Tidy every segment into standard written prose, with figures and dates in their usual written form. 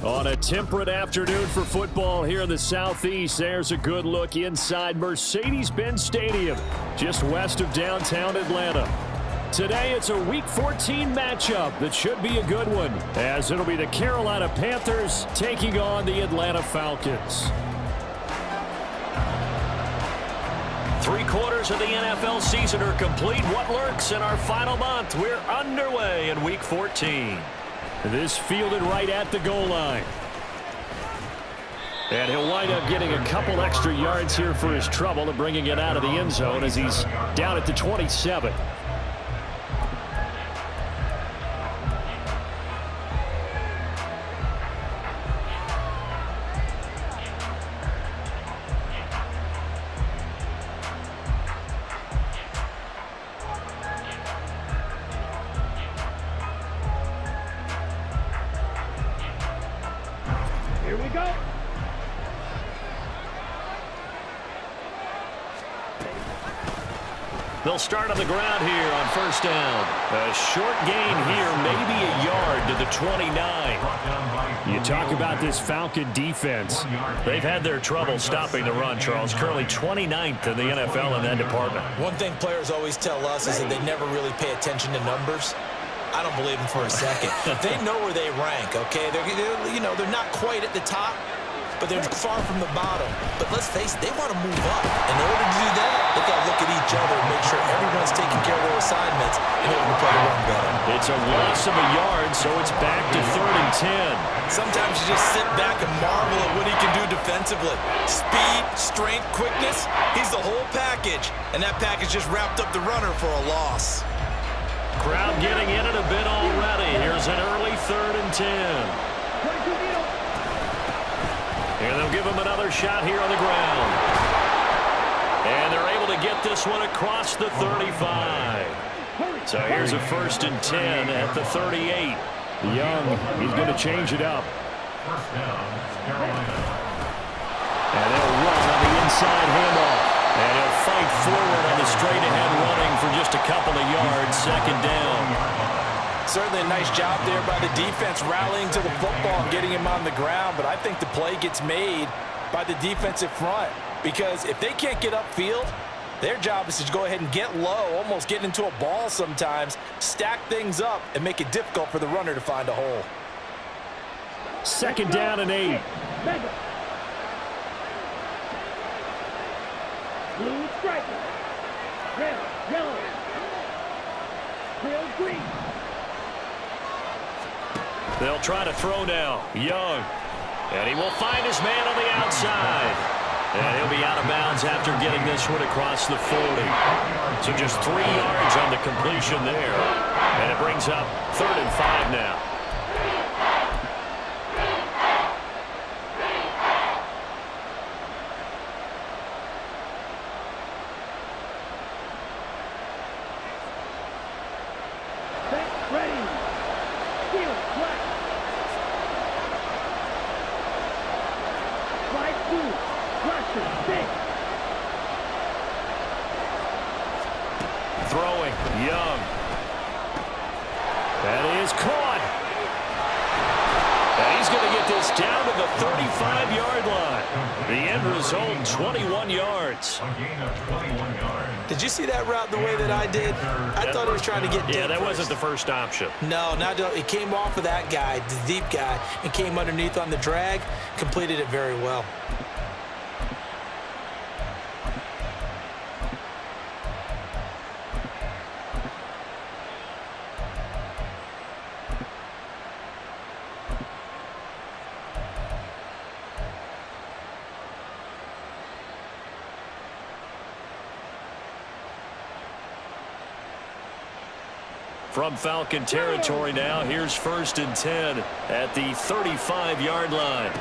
On a temperate afternoon for football here in the Southeast, there's a good look inside Mercedes-Benz Stadium, just west of downtown Atlanta. Today, it's a Week 14 matchup that should be a good one, as it'll be the Carolina Panthers taking on the Atlanta Falcons. 3/4 of the NFL season are complete. What lurks in our final month? We're underway in Week 14. This fielded right at the goal line. And he'll wind up getting a couple extra yards here for his trouble and bringing it out of the end zone as he's down at the 27. Here we go. They'll start on the ground here on first down. A short gain here, maybe a yard to the 29. You talk about this Falcon defense. They've had their trouble stopping the run, Charles. Currently 29th in the NFL in that department. One thing players always tell us is that they never really pay attention to numbers. I don't believe them for a second. They know where they rank, okay? They're not quite at the top, but they're far from the bottom. But let's face it, they want to move up. In order to do that, they've got to look at each other and make sure everyone's taking care of their assignments in order to play the run better. It's a loss of a yard, so it's back to 3rd and 10. Sometimes you just sit back and marvel at what he can do defensively. Speed, strength, quickness, he's the whole package. And that package just wrapped up the runner for a loss. Crowd getting in it a bit already. Here's an early 3rd and 10. And they'll give him another shot here on the ground. And they're able to get this one across the 35. So here's a 1st and 10 at the 38. Young, he's going to change it up. And they'll run on the inside handoff. And he'll fight forward on the straight-ahead running for just a couple of yards. 2nd down. Certainly a nice job there by the defense rallying to the football and getting him on the ground. But I think the play gets made by the defensive front. Because if they can't get upfield, their job is to go ahead and get low, almost get into a ball sometimes, stack things up, and make it difficult for the runner to find a hole. 2nd down and 8. Blue striker. Red, yellow. Real green. They'll try to throw now. Young. And he will find his man on the outside. And he'll be out of bounds after getting this one across the 40. So just 3 yards on the completion there. And it brings up 3rd and 5 now. Ready. Field flat. Slide 2. Rusher 6. Throwing. Young. That is caught. And he's going to get this down to the 35-yard line. The end result, 21 yards. Did you see that route the way that I did? I thought he was trying to get deep. Yeah, that first. wasn't the first option. No, it came off of that guy, the deep guy, and came underneath on the drag, completed it very well. From Falcon territory now, here's 1st and 10 at the 35-yard line.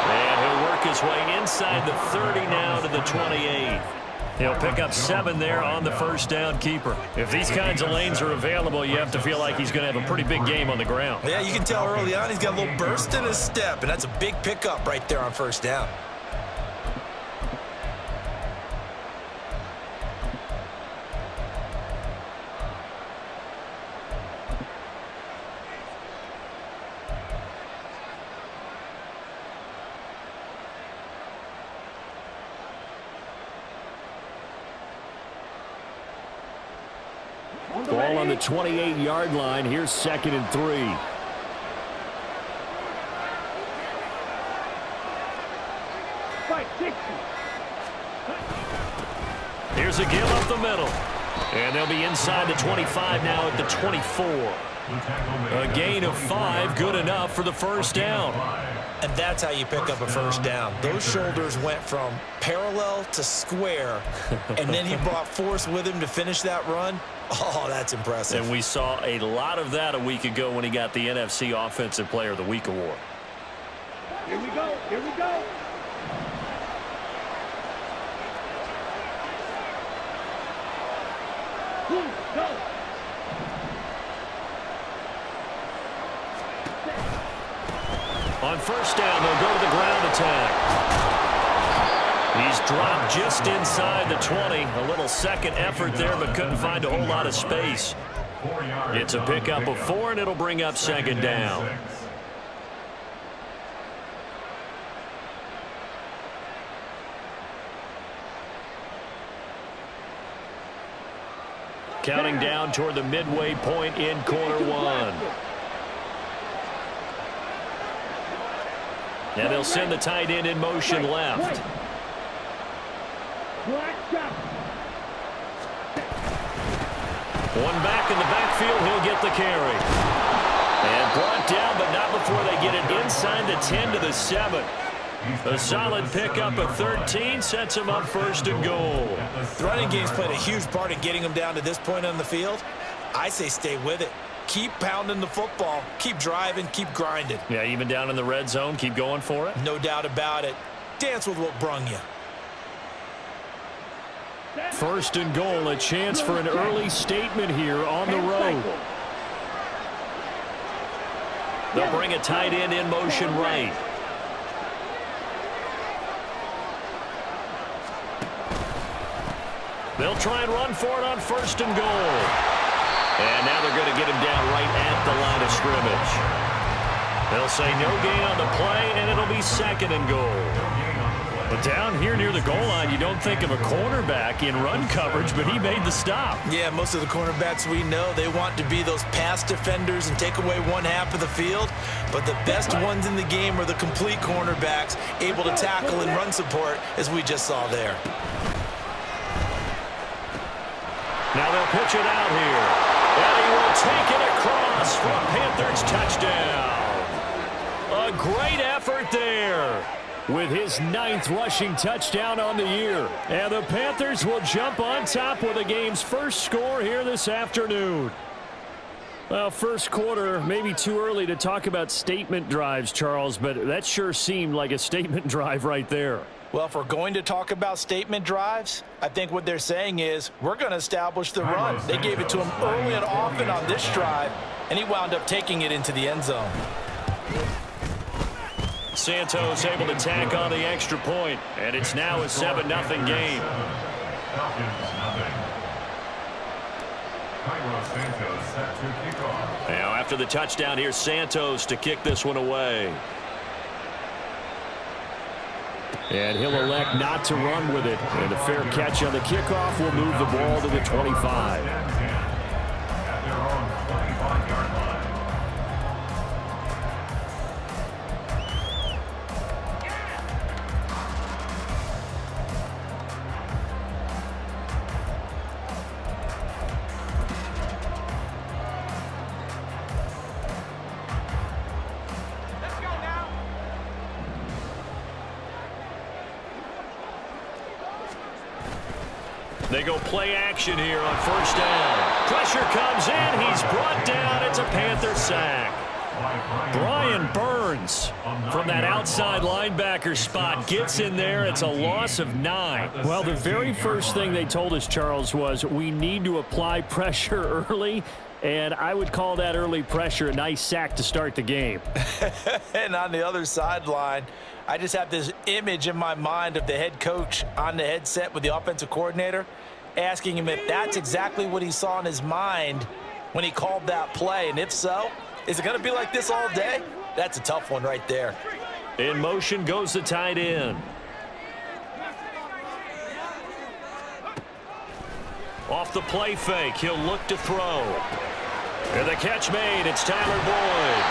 And he'll work his way inside the 30 now to the 28. He'll pick up 7 there on the 1st down keeper. If these kinds of lanes are available, you have to feel like he's going to have a pretty big game on the ground. Yeah, you can tell early on he's got a little burst in his step, and that's a big pickup right there on 1st down. Ball on the 28-yard line. Here's 2nd and 3. Fight 60. Here's a give up the middle. And they'll be inside the 25 now at the 24. A gain of 5, good enough for the first down. And that's how you pick up a first down. Those shoulders went from parallel to square, and then he brought force with him to finish that run. Oh, that's impressive. And we saw a lot of that a week ago when he got the NFC Offensive Player of the Week award. Here we go. Here we go. Go. On first down, they'll go to the ground attack. He's dropped just inside the 20. A little second effort there, but couldn't find a whole lot of space. It's a pickup of 4, and it'll bring up 2nd down. Counting down toward the midway point in quarter 1. And they'll send the tight end in motion left. One back in the backfield, he'll get the carry. And brought down, but not before they get it inside the 10 to the 7. A solid pickup of 13 sets him up 1st and goal. The running game's played a huge part in getting him down to this point on the field. I say stay with it. Keep pounding the football. Keep driving. Keep grinding. Yeah, even down in the red zone, keep going for it. No doubt about it. Dance with what brung you. 1st and goal, a chance for an early statement here on the road. They'll bring a tight end in motion right. They'll try and run for it on 1st and goal. And now they're going to get him down right at the line of scrimmage. They'll say no gain on the play, and it'll be 2nd and goal. But down here near the goal line, you don't think of a cornerback in run coverage, but he made the stop. Yeah, most of the cornerbacks we know, they want to be those pass defenders and take away one half of the field. But the best ones in the game are the complete cornerbacks, able to tackle and run support, as we just saw there. Now they'll pitch it out here. And he will take it across for a Panthers touchdown. A great effort there with his 9th rushing touchdown on the year. And the Panthers will jump on top with the game's first score here this afternoon. Well, first quarter, maybe too early to talk about statement drives, Charles, but that sure seemed like a statement drive right there. Well, if we're going to talk about statement drives, I think what they're saying is we're going to establish the run. They gave it to him early and often on this drive, and he wound up taking it into the end zone. Santos able to tack on the extra point, and it's now a 7-0 game. Now after the touchdown, here's Santos to kick this one away. And he'll elect not to run with it. And a fair catch on the kickoff will move the ball to the 25. They go play action here on first down. Pressure comes in. He's brought down. It's a Panther sack. Brian Burns from that outside linebacker spot gets in there. It's a loss of 9. Well, the very first thing they told us, Charles, was we need to apply pressure early. And I would call that early pressure a nice sack to start the game. And on the other sideline, I just have this image in my mind of the head coach on the headset with the offensive coordinator asking him if that's exactly what he saw in his mind when he called that play. And if so, is it going to be like this all day? That's a tough one right there. In motion goes the tight end. Off the play fake, he'll look to throw. And the catch made, it's Tyler Boyd.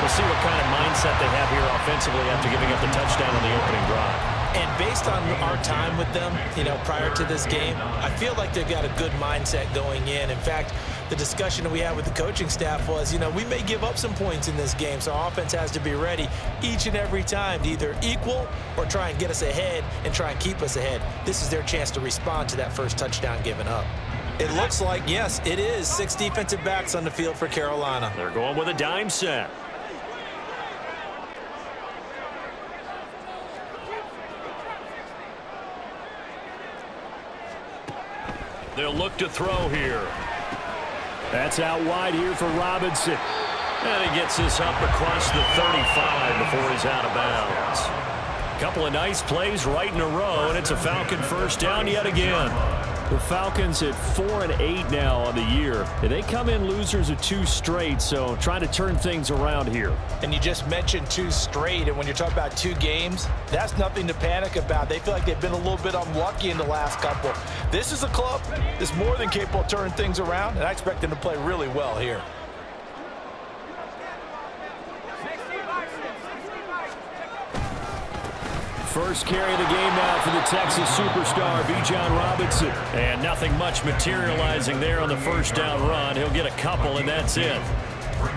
We'll see what kind of mindset they have here offensively after giving up the touchdown on the opening drive. And based on our time with them, prior to this game, I feel like they've got a good mindset going in. In fact, the discussion that we had with the coaching staff was, we may give up some points in this game, so our offense has to be ready each and every time to either equal or try and get us ahead and try and keep us ahead. This is their chance to respond to that first touchdown given up. It looks like, yes, it is 6 defensive backs on the field for Carolina. They're going with a dime set. They'll look to throw here. That's out wide here for Robinson. And he gets this up across the 35 before he's out of bounds. A couple of nice plays right in a row, and it's a Falcon first down yet again. The Falcons at 4-8 now on the year. And they come in losers of 2 straight, so trying to turn things around here. And you just mentioned 2 straight, and when you're talking about 2 games, that's nothing to panic about. They feel like they've been a little bit unlucky in the last couple. This is a club that's more than capable of turning things around, and I expect them to play really well here. First carry of the game now for the Texas superstar, Bijan Robinson. And nothing much materializing there on the first down run. He'll get a couple, and that's it.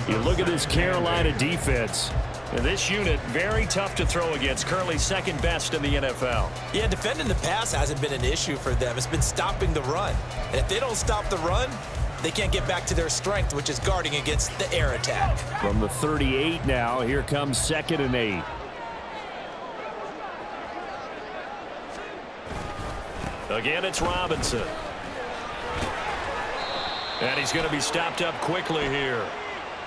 You look at this Carolina defense. And this unit, very tough to throw against. Currently second best in the NFL. Yeah, defending the pass hasn't been an issue for them. It's been stopping the run. And if they don't stop the run, they can't get back to their strength, which is guarding against the air attack. From the 38 now, here comes 2nd and 8. Again, it's Robinson. And he's going to be stopped up quickly here.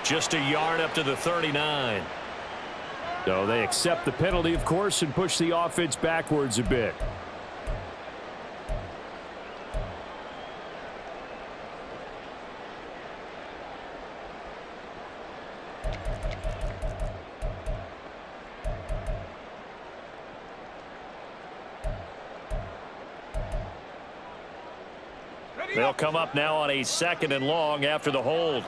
Just a yard up to the 39. So they accept the penalty, of course, and push the offense backwards a bit. They'll come up now on a 2nd and long after the hold.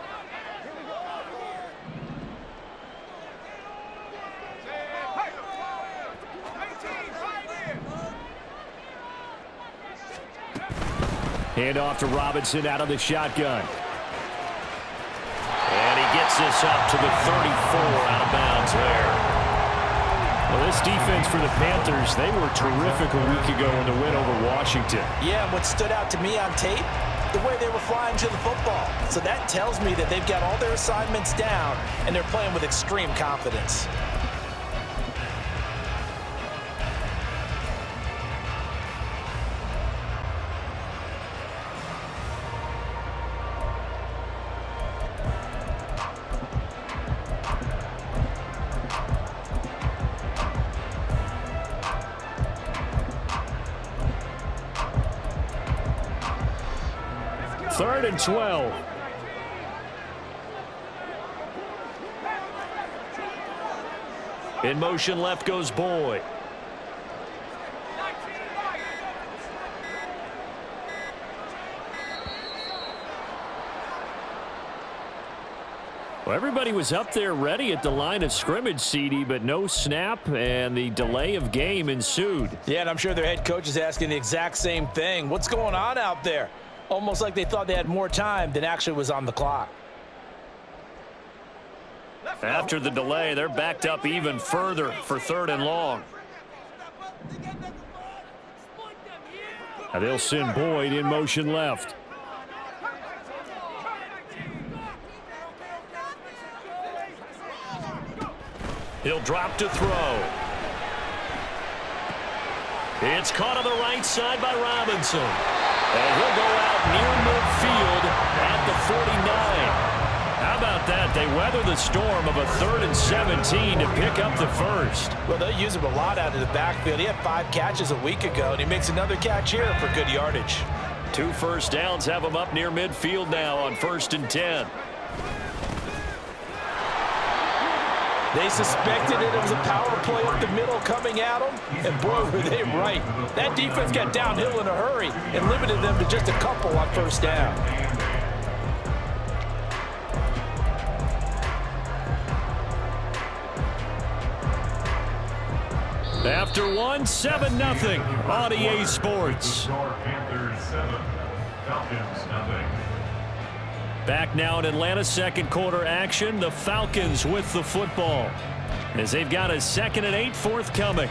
Hand off to Robinson out of the shotgun. And he gets this up to the 34 out of bounds there. Well, this defense for the Panthers, they were terrific a week ago in the win over Washington. Yeah, and what stood out to me on tape, the way they were flying to the football. So that tells me that they've got all their assignments down, and they're playing with extreme confidence. Third and 12. In motion left goes Boyd. Well, everybody was up there ready at the line of scrimmage, CD, but no snap, and the delay of game ensued. Yeah, and I'm sure their head coach is asking the exact same thing. What's going on out there? Almost like they thought they had more time than actually was on the clock. After the delay, they're backed up even further for 3rd and long. Now they'll send Boyd in motion left. He'll drop to throw. It's caught on the right side by Robinson. And he'll go out near midfield at the 49. How about that? They weather the storm of a 3rd and 17 to pick up the first. Well, they'll use him a lot out of the backfield. He had 5 catches a week ago, and he makes another catch here for good yardage. 2 first downs have him up near midfield now on 1st and 10. They suspected it was a power play up the middle coming at them, and boy, were they right. That defense got downhill in a hurry and limited them to just a couple on first down. After one, 7-0 on EA Sports. Panthers 7, Falcons nothing. Back now in Atlanta, second quarter action. The Falcons with the football as they've got a 2nd and 8 forthcoming.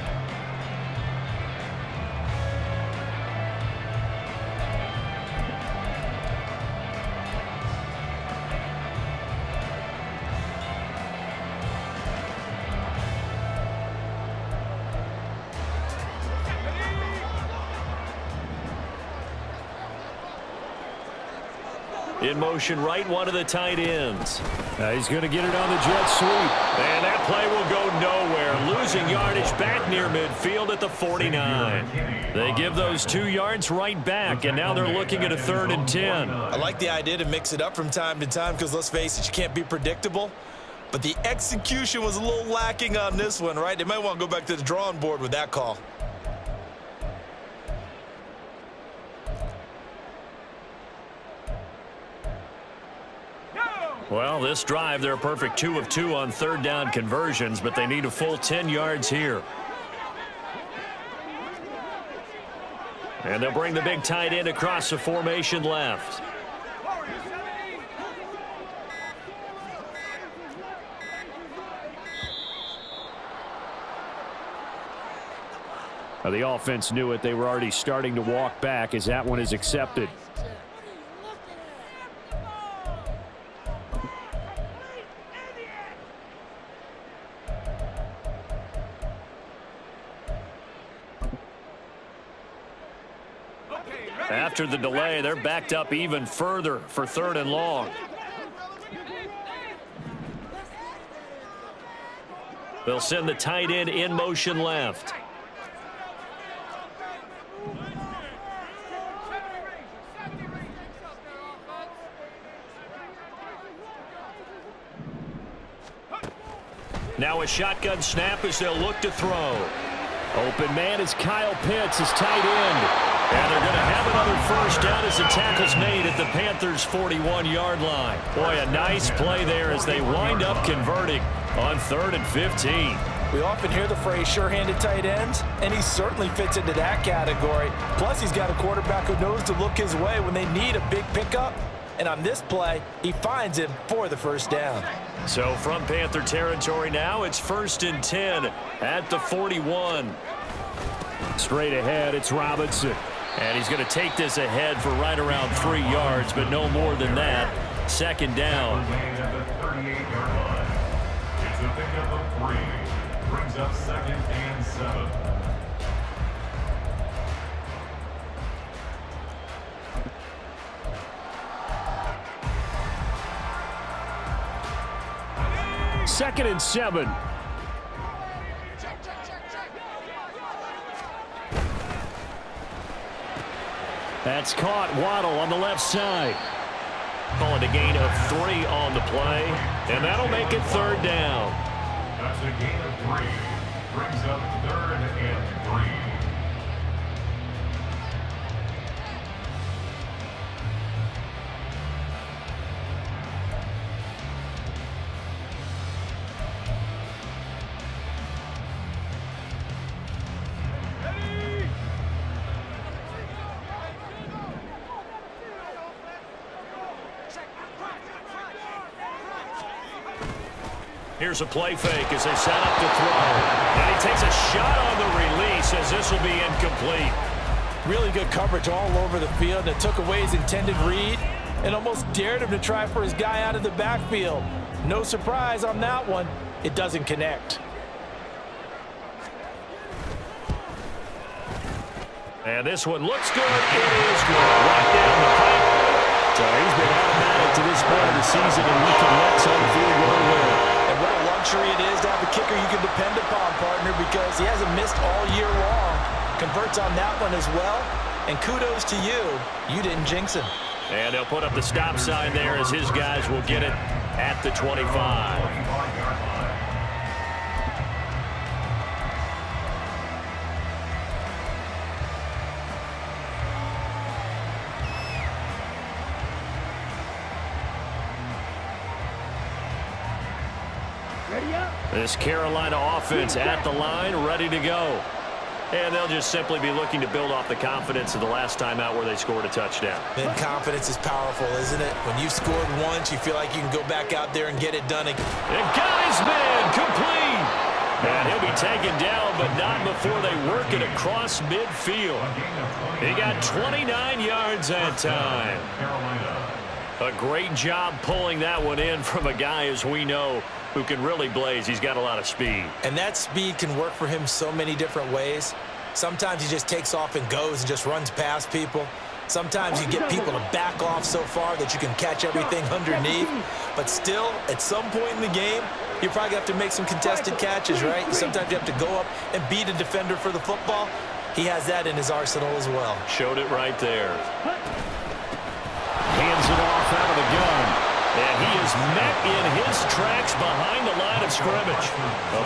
In motion right, one of the tight ends. He's going to get it on the jet sweep. And that play will go nowhere. Losing yardage back near midfield at the 49. They give those 2 yards right back, and now they're looking at a 3rd and 10. I like the idea to mix it up from time to time because, let's face it, you can't be predictable. But the execution was a little lacking on this one, right? They might want to go back to the drawing board with that call. Well, this drive, they're a perfect 2 of 2 on 3rd down conversions, but they need a full 10 yards here. And they'll bring the big tight end across the formation left. The offense knew it. They were already starting to walk back as that one is accepted. After the delay, they're backed up even further for 3rd and long. They'll send the tight end in motion left. Now a shotgun snap as they'll look to throw. Open man is Kyle Pitts, his tight end. And they're going to have another first down as the tackle's made at the Panthers' 41-yard line. Boy, a nice play there as they wind up converting on 3rd and 15. We often hear the phrase sure-handed tight ends, and he certainly fits into that category. Plus, he's got a quarterback who knows to look his way when they need a big pickup. And on this play, he finds him for the first down. So from Panther territory now, it's 1st and 10 at the 41. Straight ahead, it's Robinson. And he's going to take this ahead for right around 3 yards, but no more than that. 2nd down. At the 38-yard line. It's a pickup of 3. Brings up 2nd and 7. Second and 7. That's caught. Waddle on the left side. Calling a gain of 3 on the play, and that'll make it 3rd down. That's a gain of 3. Brings up 3rd and 3. Here's a play fake as they set up to throw. And he takes a shot on the release as this will be incomplete. Really good coverage all over the field. It took away his intended read and almost dared him to try for his guy out of the backfield. No surprise on that one. It doesn't connect. And this one looks good. It is good. Right down the pipe. So he's been automatic to this point of the season, and he can let some field goal win. And what a luxury it is to have a kicker you can depend upon, partner, because he hasn't missed all year long. Converts on that one as well. And kudos to you. You didn't jinx him. And they'll put up the stop sign there as his guys will get it at the 25. Ready up. This Carolina offense at the line, ready to go. And they'll just simply be looking to build off the confidence of the last time out where they scored a touchdown. Man, confidence is powerful, isn't it? When you've scored once, you feel like you can go back out there and get it done again. And Geisman complete. And he'll be taken down, but not before they work it across midfield. He got 29 yards that time. A great job pulling that one in from a guy, as we know, who can really blaze. He's got a lot of speed. And that speed can work for him so many different ways. Sometimes he just takes off and goes and just runs past people. Sometimes you get people to back off so far that you can catch everything underneath. But still, at some point in the game, you probably have to make some contested catches, right? Sometimes you have to go up and beat a defender for the football. He has that in his arsenal as well. Showed it right there. Hands it off out of the gun. And he is met in his tracks behind the line of scrimmage.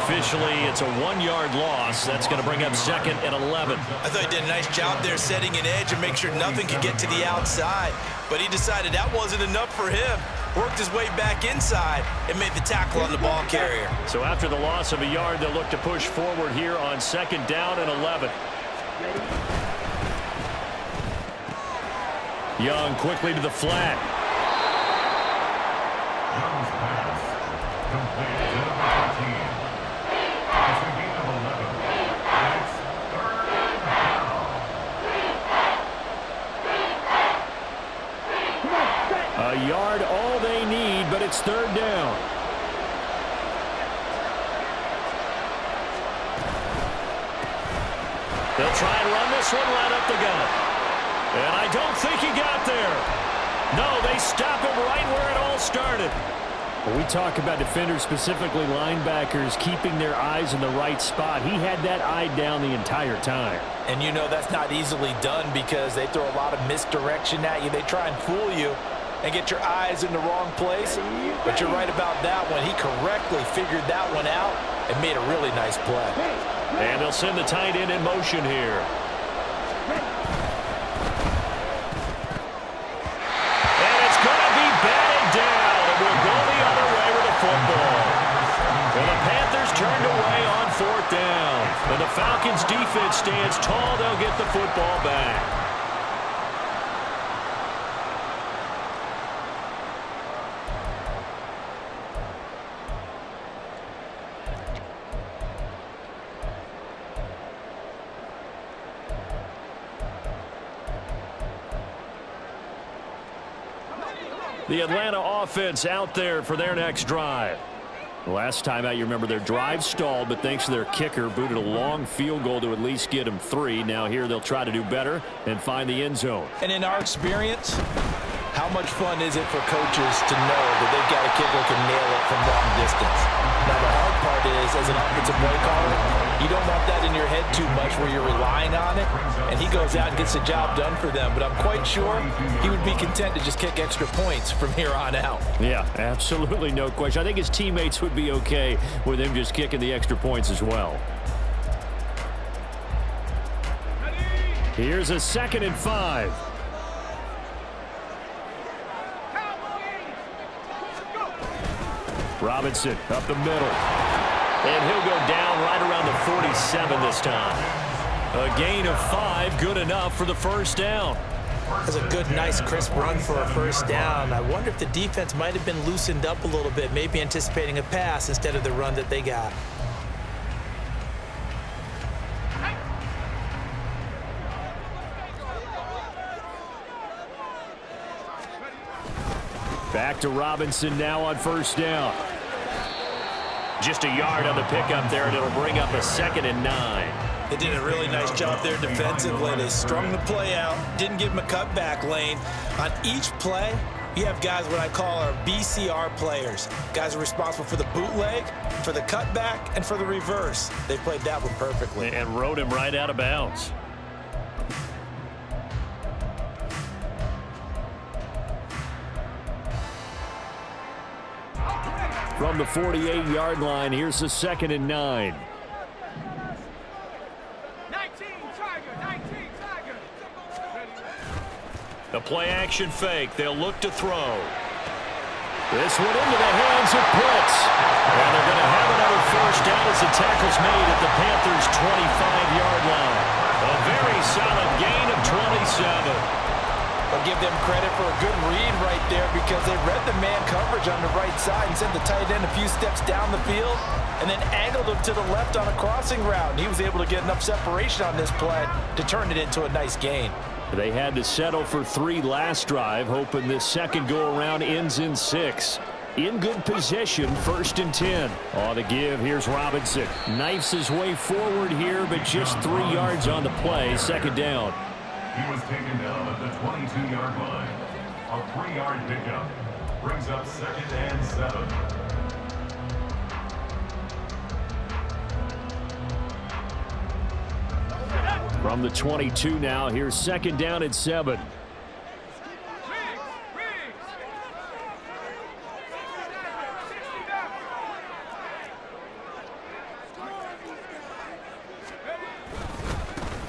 Officially, it's a 1-yard loss. That's going to bring up 2nd and 11. I thought he did a nice job there setting an edge and make sure nothing could get to the outside. But he decided that wasn't enough for him. Worked his way back inside and made the tackle on the ball carrier. So after the loss of a yard, they'll look to push forward here on 2nd down and 11. Young quickly to the flat. Young's pass. Complete to number 15. It's a gain of 11. It's 3rd down. A yard all they need, but it's 3rd down. They'll try and run this one right up the gut. And I don't think he got there. No, they stop him right where it all started. When we talk about defenders, specifically linebackers, keeping their eyes in the right spot, he had that eye down the entire time. And you know that's not easily done because they throw a lot of misdirection at you. They try and fool you and get your eyes in the wrong place. But you're right about that one. He correctly figured that one out and made a really nice play. And they'll send the tight end in motion here. And it's going to be batted down. It will go the other way with the football. And the Panthers turned away on 4th down. And the Falcons defense stands tall. They'll get the football back. The Atlanta offense out there for their next drive. Last time out, you remember their drive stalled, but thanks to their kicker, booted a long field goal to at least get them 3. Now here they'll try to do better and find the end zone. And in our experience, how much fun is it for coaches to know that they've got a kicker who can nail it from long distance? Now the hard part is, as an offensive play caller, you don't want that in your head too much where you're relying on it, and he goes out and gets the job done for them. But I'm quite sure he would be content to just kick extra points from here on out. Yeah, absolutely no question. I think his teammates would be okay with him just kicking the extra points as well. Here's a 2nd and 5. Robinson up the middle. And he'll go down right around the 47 this time. A gain of 5, good enough for the 1st down. That's a good, nice, crisp run for a 1st down. I wonder if the defense might have been loosened up a little bit, maybe anticipating a pass instead of the run that they got. Back to Robinson now on 1st down. Just a yard on the pickup there, and it'll bring up a 2nd and 9. They did a really nice job there defensively. They strung the play out, didn't give him a cutback lane. On each play, you have guys what I call our BCR players. Guys are responsible for the bootleg, for the cutback, and for the reverse. They played that one perfectly. And rode him right out of bounds. From the 48-yard line, here's the 2nd and 9. 19, Tiger. The play action fake. They'll look to throw. This one into the hands of Pitts. And they're going to have another first down as the tackle's made at the Panthers' 25-yard line. A very solid gain of 27. I'll give them credit for a good read right there because they read the man coverage on the right side and sent the tight end a few steps down the field and then angled him to the left on a crossing route. And he was able to get enough separation on this play to turn it into a nice gain. They had to settle for 3 last drive, hoping this second go-around ends in 6. In good position, 1st and 10. On the give, here's Robinson. Knifes his way forward here, but just 3 yards on the play, second down. He was taken down at the 22-yard line. A 3-yard pickup brings up 2nd and 7. From the 22 now, here's 2nd down and 7.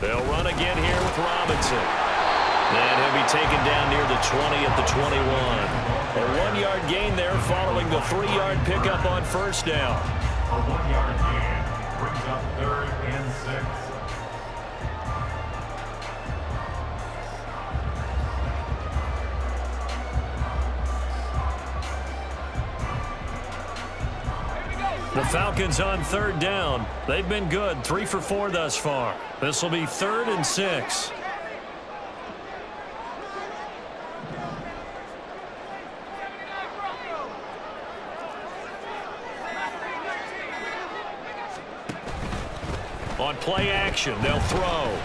They'll run again here with Robinson. And he'll be taken down near the 20 at the 21. A 1-yard gain there following the 3-yard pickup on first down. A 1-yard gain brings up 3rd and 6. The Falcons on 3rd down. They've been good, 3 for 4 thus far. This will be 3rd and 6. On play action, they'll throw.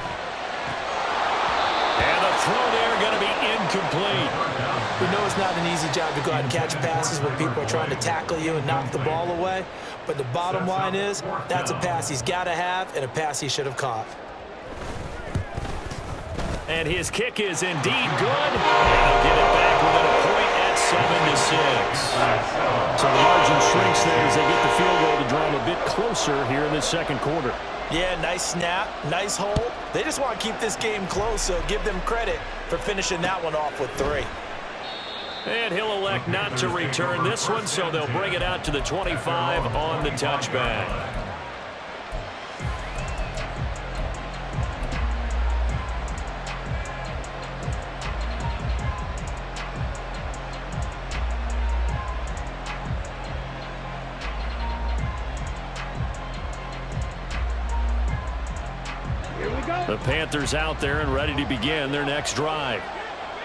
And the throw there going to be incomplete. We know it's not an easy job to go out and catch passes when people are trying to tackle you and knock the ball away. But the bottom line is, that's a pass he's got to have and a pass he should have caught. And his kick is indeed good. And they'll get it back within a point at 7-6. So the margin shrinks there as they get the field goal to draw them a bit closer here in the second quarter. Yeah, nice snap, nice hold. They just want to keep this game close, so give them credit for finishing that one off with 3. And he'll elect not to return this one, so they'll bring it out to the 25 on the touchback. The Panthers out there and ready to begin their next drive.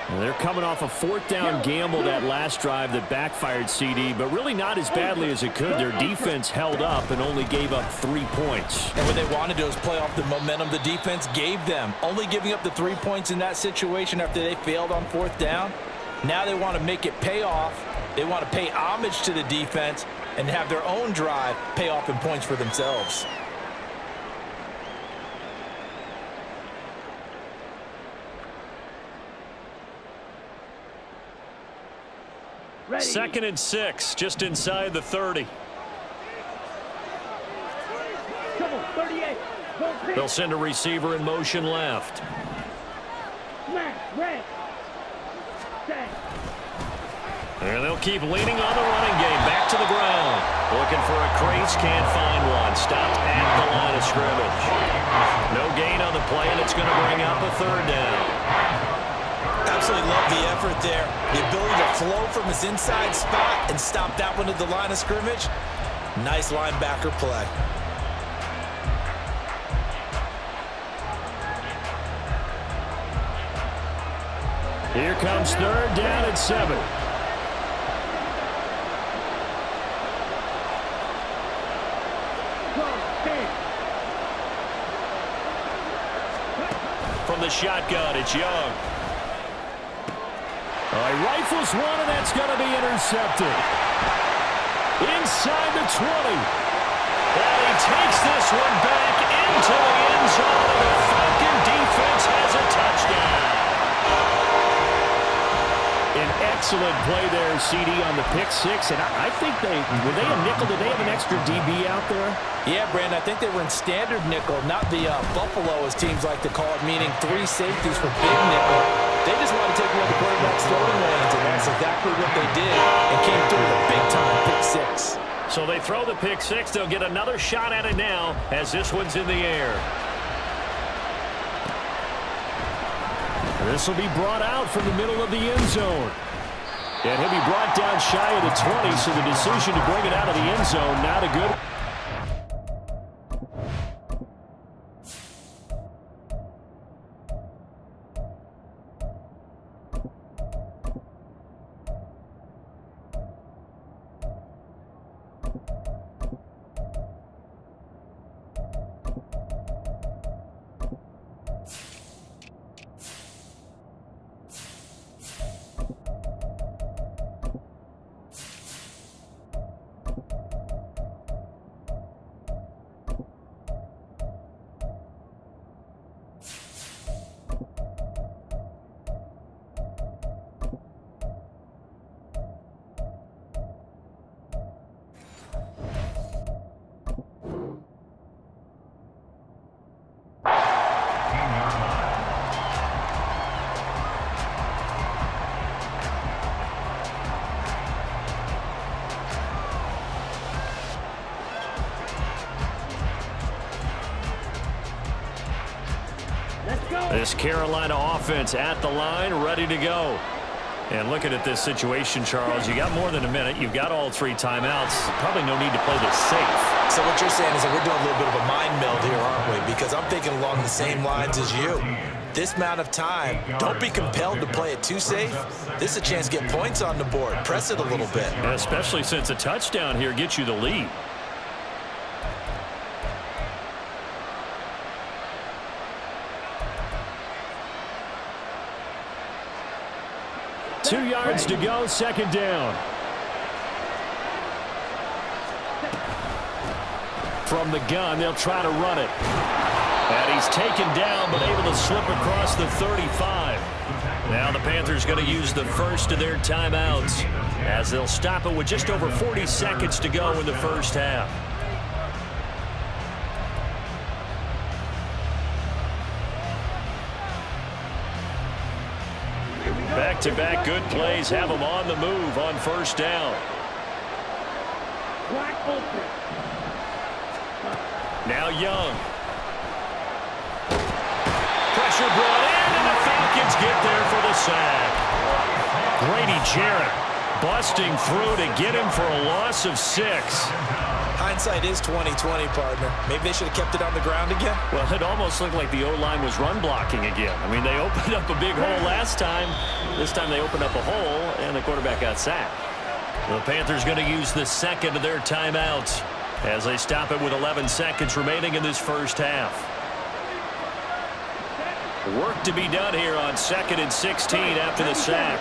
And they're coming off a 4th down gamble that last drive that backfired, CD, but really not as badly as it could. Their defense held up and only gave up 3 points. And what they wanted to do was play off the momentum the defense gave them. Only giving up the 3 points in that situation after they failed on 4th down. Now they want to make it pay off. They want to pay homage to the defense and have their own drive pay off in points for themselves. Ready. 2nd and 6, just inside the 30. Come on, 38. They'll send a receiver in motion left. Smash, red. Stay. And they'll keep leaning on the running game. Back to the ground. Looking for a crease, can't find one. Stopped at the line of scrimmage. No gain on the play, and it's going to bring up a 3rd down. Absolutely love the effort there. The ability to flow from his inside spot and stop that one at the line of scrimmage. Nice linebacker play. Here comes 3rd down and 7. From the shotgun, it's Young. He rifles one, and that's going to be intercepted. Inside the 20. And he takes this one back into the end zone. The Falcon defense has a touchdown. An excellent play there, CD, on the pick 6. And I think were they a nickel? Did they have an extra DB out there? Yeah, Brandon, I think they were in standard nickel, not the Buffalo, as teams like to call it, meaning 3 safeties for big nickel. They just want to take away the quarterback's throwing lanes, and that's exactly what they did and came through 6. So they throw the pick six. They'll get another shot at it now as this one's in the air. This will be brought out from the middle of the end zone. And he'll be brought down shy of the 20, so the decision to bring it out of the end zone, not a good. This Carolina offense at the line, ready to go. And looking at this situation, Charles, you got more than a minute. You've got all 3 timeouts. Probably no need to play this safe. So what you're saying is that we're doing a little bit of a mind meld here, aren't we? Because I'm thinking along the same lines as you. This amount of time, don't be compelled to play it too safe. This is a chance to get points on the board. Press it a little bit. And especially since a touchdown here gets you the lead. Two yards to go, second down. From the gun, they'll try to run it. And he's taken down, but able to slip across the 35. Now the Panthers going to use the first of their timeouts as they'll stop it with just over 40 seconds to go in the first half. Back-to-back good plays have them on the move on first down. Now Young. Pressure brought in, and the Falcons get there for the sack. Grady Jarrett busting through to get him for a loss of 6. Hindsight is 20/20, partner. Maybe they should have kept it on the ground again. Well, it almost looked like the O-line was run blocking again. I mean, they opened up a big hole last time. This time they opened up a hole, and the quarterback got sacked. The Panthers going to use the second of their timeouts as they stop it with 11 seconds remaining in this first half. Work to be done here on 2nd and 16 after the sack.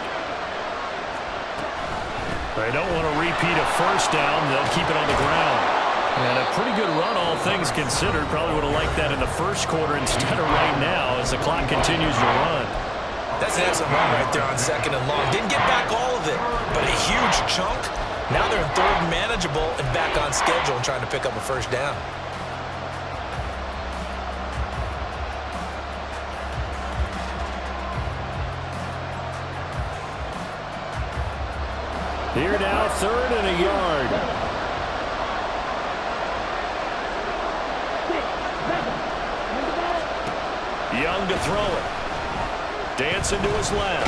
They don't want to repeat a first down. They'll keep it on the ground. And a pretty good run, all things considered. Probably would have liked that in the first quarter instead of right now as the clock continues to run. That's an excellent run right there on 2nd and long. Didn't get back all of it, but a huge chunk. Now they're in 3rd and manageable and back on schedule and trying to pick up a first down. Here now, 3rd and a yard. Young to throw it. Dancing to his left.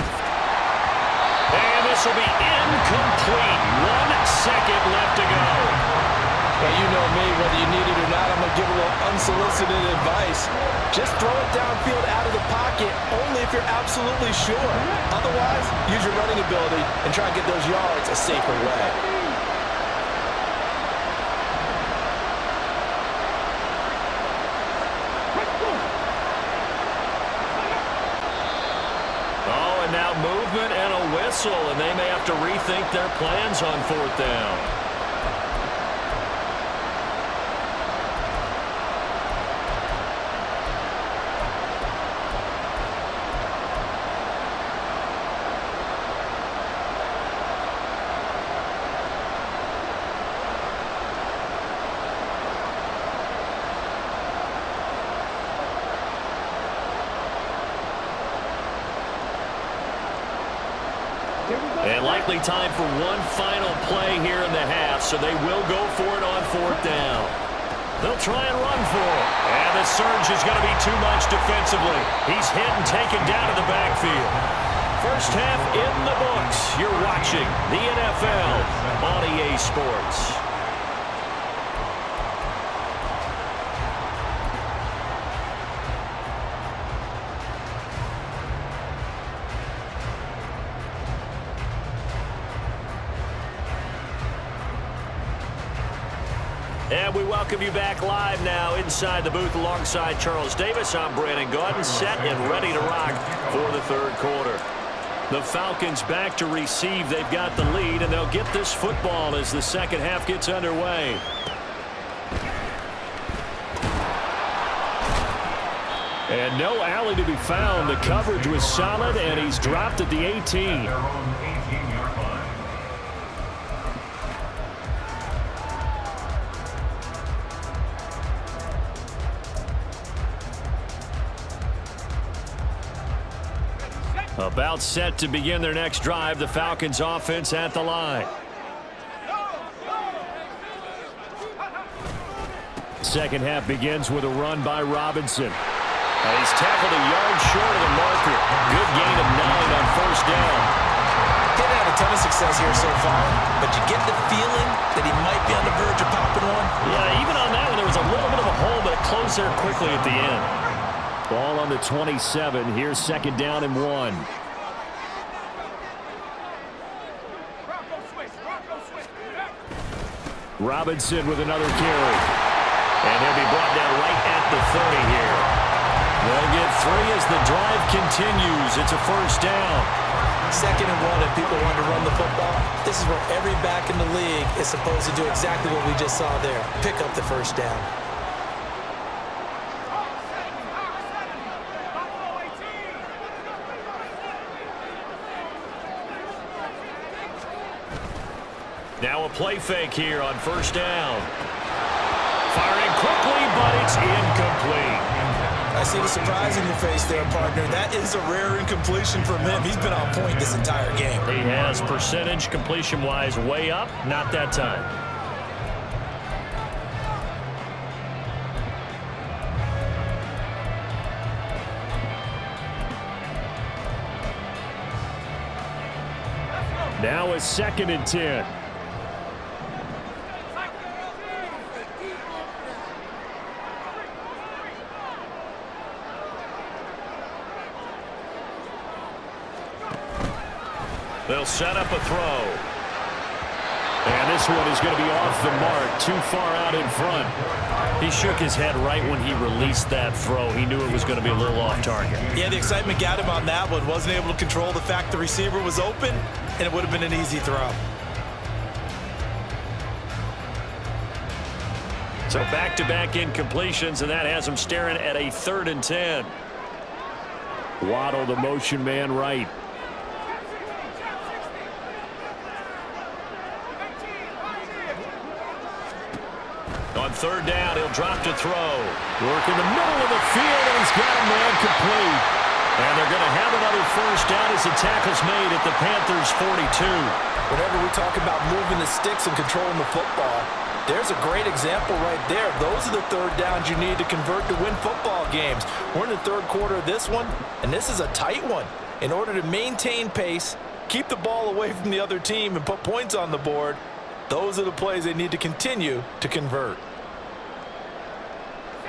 And this will be incomplete. 1 second left to go. Well, you know me, whether you need it or not, I'm going to give a little unsolicited advice. Just throw it downfield out of the pocket, only if you're absolutely sure. Otherwise, use your running ability and try and get those yards a safer way. Oh, and now movement and a whistle, and they may have to rethink their plans on 4th down. And likely time for one final play here in the half, so they will go for it on 4th down. They'll try and run for it. And the surge is going to be too much defensively. He's hit and taken down to the backfield. First half in the books. You're watching the NFL on EA Sports. And we welcome you back live now inside the booth alongside Charles Davis. I'm Brandon Gaudin, set and ready to rock for the 3rd quarter. The Falcons back to receive. They've got the lead, and they'll get this football as the 2nd half gets underway. And no alley to be found. The coverage was solid, and he's dropped at the 18. Their own 18-yard line. About set to begin their next drive. The Falcons offense at the line. Second half begins with a run by Robinson. He's tackled a yard short of the marker. Good gain of 9 on 1st down. Didn't have a ton of success here so far, but you get the feeling that he might be on the verge of popping one. Yeah, even on that one, there was a little bit of a hole, but it closed there quickly at the end. Ball on the 27. Here's 2nd down and 1. Robinson with another carry. And he'll be brought down right at the 30 here. They'll get 3 as the drive continues. It's a 1st down. 2nd and 1, and people want to run the football. This is where every back in the league is supposed to do exactly what we just saw there. Pick up the 1st down. Now a play fake here on 1st down. Firing quickly, but it's incomplete. I see the surprise in your face there, partner. That is a rare incompletion from him. He's been on point this entire game. He has percentage completion-wise way up. Not that time. Now a 2nd and 10. They'll set up a throw. And this one is going to be off the mark, too far out in front. He shook his head right when he released that throw. He knew it was going to be a little off target. Yeah, the excitement got him on that one. Wasn't able to control the fact the receiver was open, and it would have been an easy throw. So back-to-back incompletions, and that has him staring at a 3rd and 10. Waddle, the motion man, right. On 3rd down, he'll drop to throw. Work in the middle of the field, and he's got a man complete. And they're going to have another 1st down as the tackle's made at the Panthers' 42. Whenever we talk about moving the sticks and controlling the football, there's a great example right there. Those are the 3rd downs you need to convert to win football games. We're in the 3rd quarter of this one, and this is a tight one. In order to maintain pace, keep the ball away from the other team, and put points on the board, those are the plays they need to continue to convert.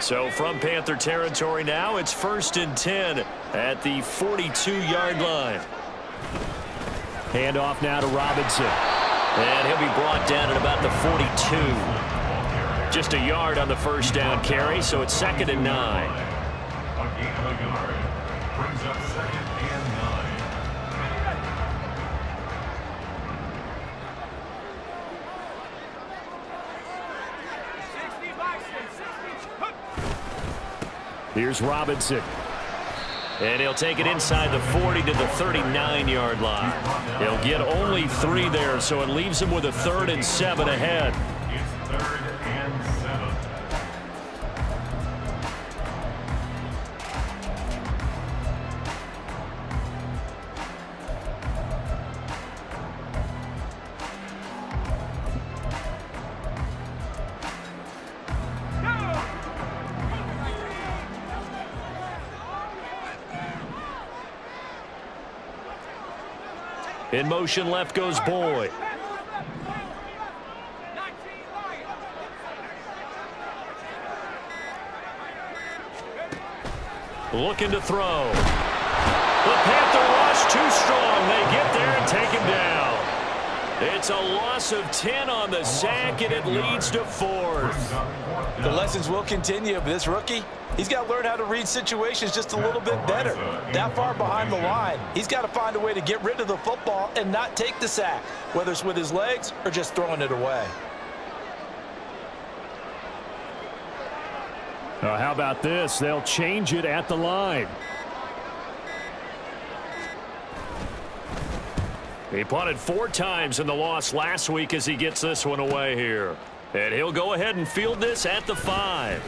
So from Panther territory now, it's 1st and 10 at the 42-yard line. Handoff now to Robinson. And he'll be brought down at about the 42. Just a yard on the 1st down carry, so it's 2nd and 9. A gain of a yard brings up 2nd and 9. Here's Robinson. And he'll take it inside the 40 to the 39-yard line. He'll get only 3 there, so it leaves him with a 3rd and 7 ahead. It's 3rd and 7. In motion left goes Boyd. Looking to throw. The Panther rush too strong. They get there and take him down. It's a loss of 10 on the sack, and it leads to 4th. The lessons will continue, but this rookie, he's got to learn how to read situations just a little bit better. That far behind the line, he's got to find a way to get rid of the football and not take the sack, whether it's with his legs or just throwing it away. How about this? They'll change it at the line. He punted 4 times in the loss last week as he gets this one away here. And he'll go ahead and field this at the 5.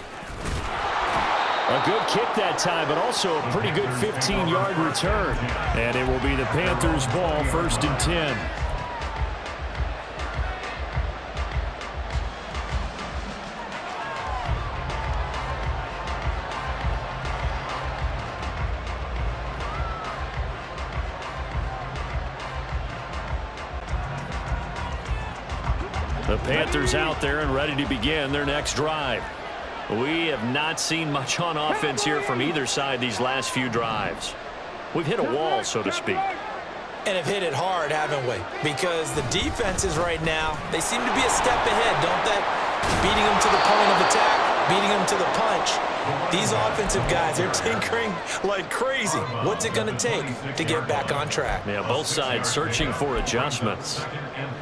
A good kick that time, but also a pretty good 15-yard return. And it will be the Panthers' ball, 1st and 10. The Panthers out there and ready to begin their next drive. We have not seen much on offense here from either side these last few drives. We've hit a wall, so to speak. And have hit it hard, haven't we? Because the defenses right now, they seem to be a step ahead, don't they? Beating them to the point of attack, beating them to the punch. These offensive guys, they're tinkering like crazy. What's it going to take to get back on track? Yeah, both sides searching for adjustments.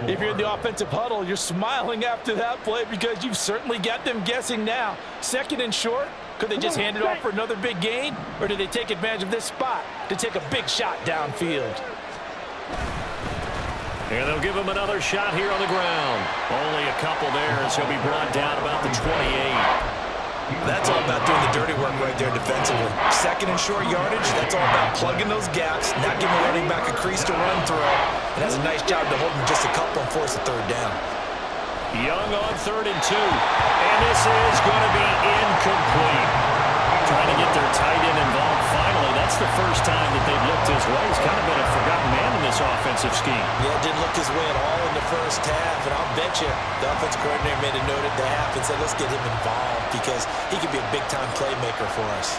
If you're in the offensive huddle, you're smiling after that play because you've certainly got them guessing now. 2nd and short, could they just hand it off for another big gain? Or do they take advantage of this spot to take a big shot downfield? And they'll give him another shot here on the ground. Only a couple there as he'll be brought down about the 28. That's all about doing the dirty work right there defensively. 2nd and short yardage, that's all about plugging those gaps, not giving the running back a crease to run through. And that's a nice job to hold him just a couple and force a 3rd down. Young on 3rd and 2. And this is going to be incomplete. Trying to get their tight end involved finally. That's the first time that they've looked his way. He's kind of been a forgotten man in this offensive scheme. Yeah, it didn't look his way at all in the first half. And I'll bet you the offensive coordinator made a note at the half and said, let's get him involved because he could be a big-time playmaker for us.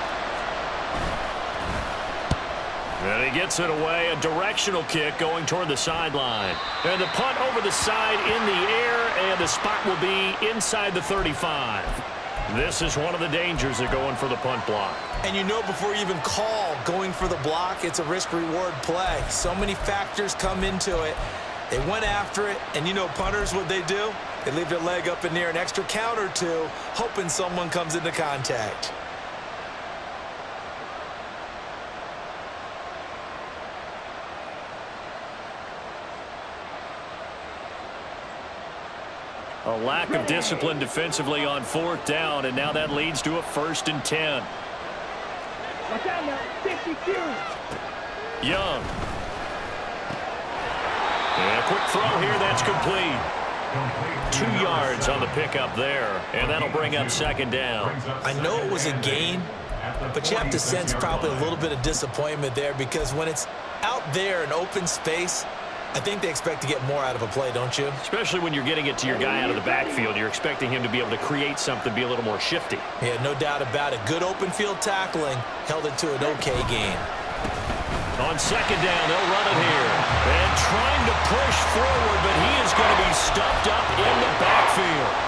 And he gets it away. A directional kick going toward the sideline. And the punt over the side in the air, and the spot will be inside the 35. This is one of the dangers of going for the punt block. And you know before you even call going for the block, it's a risk-reward play. So many factors come into it. They went after it, and you know punters, what they do? They leave their leg up in the air an extra count or two, hoping someone comes into contact. A lack of discipline defensively on 4th down, and now that leads to a 1st and 10. Watch out now, 52. Young. And a quick throw here, that's complete. 2 yards on the pickup there, and that'll bring up 2nd down. I know it was a gain, but you have to sense probably a little bit of disappointment there because when it's out there in open space, I think they expect to get more out of a play, don't you? Especially when you're getting it to your guy out of the backfield. You're expecting him to be able to create something, be a little more shifty. Yeah, no doubt about it. Good open field tackling held it to an okay gain. On 2nd down, they'll run it here. And trying to push forward, but he is going to be stuffed up in the backfield.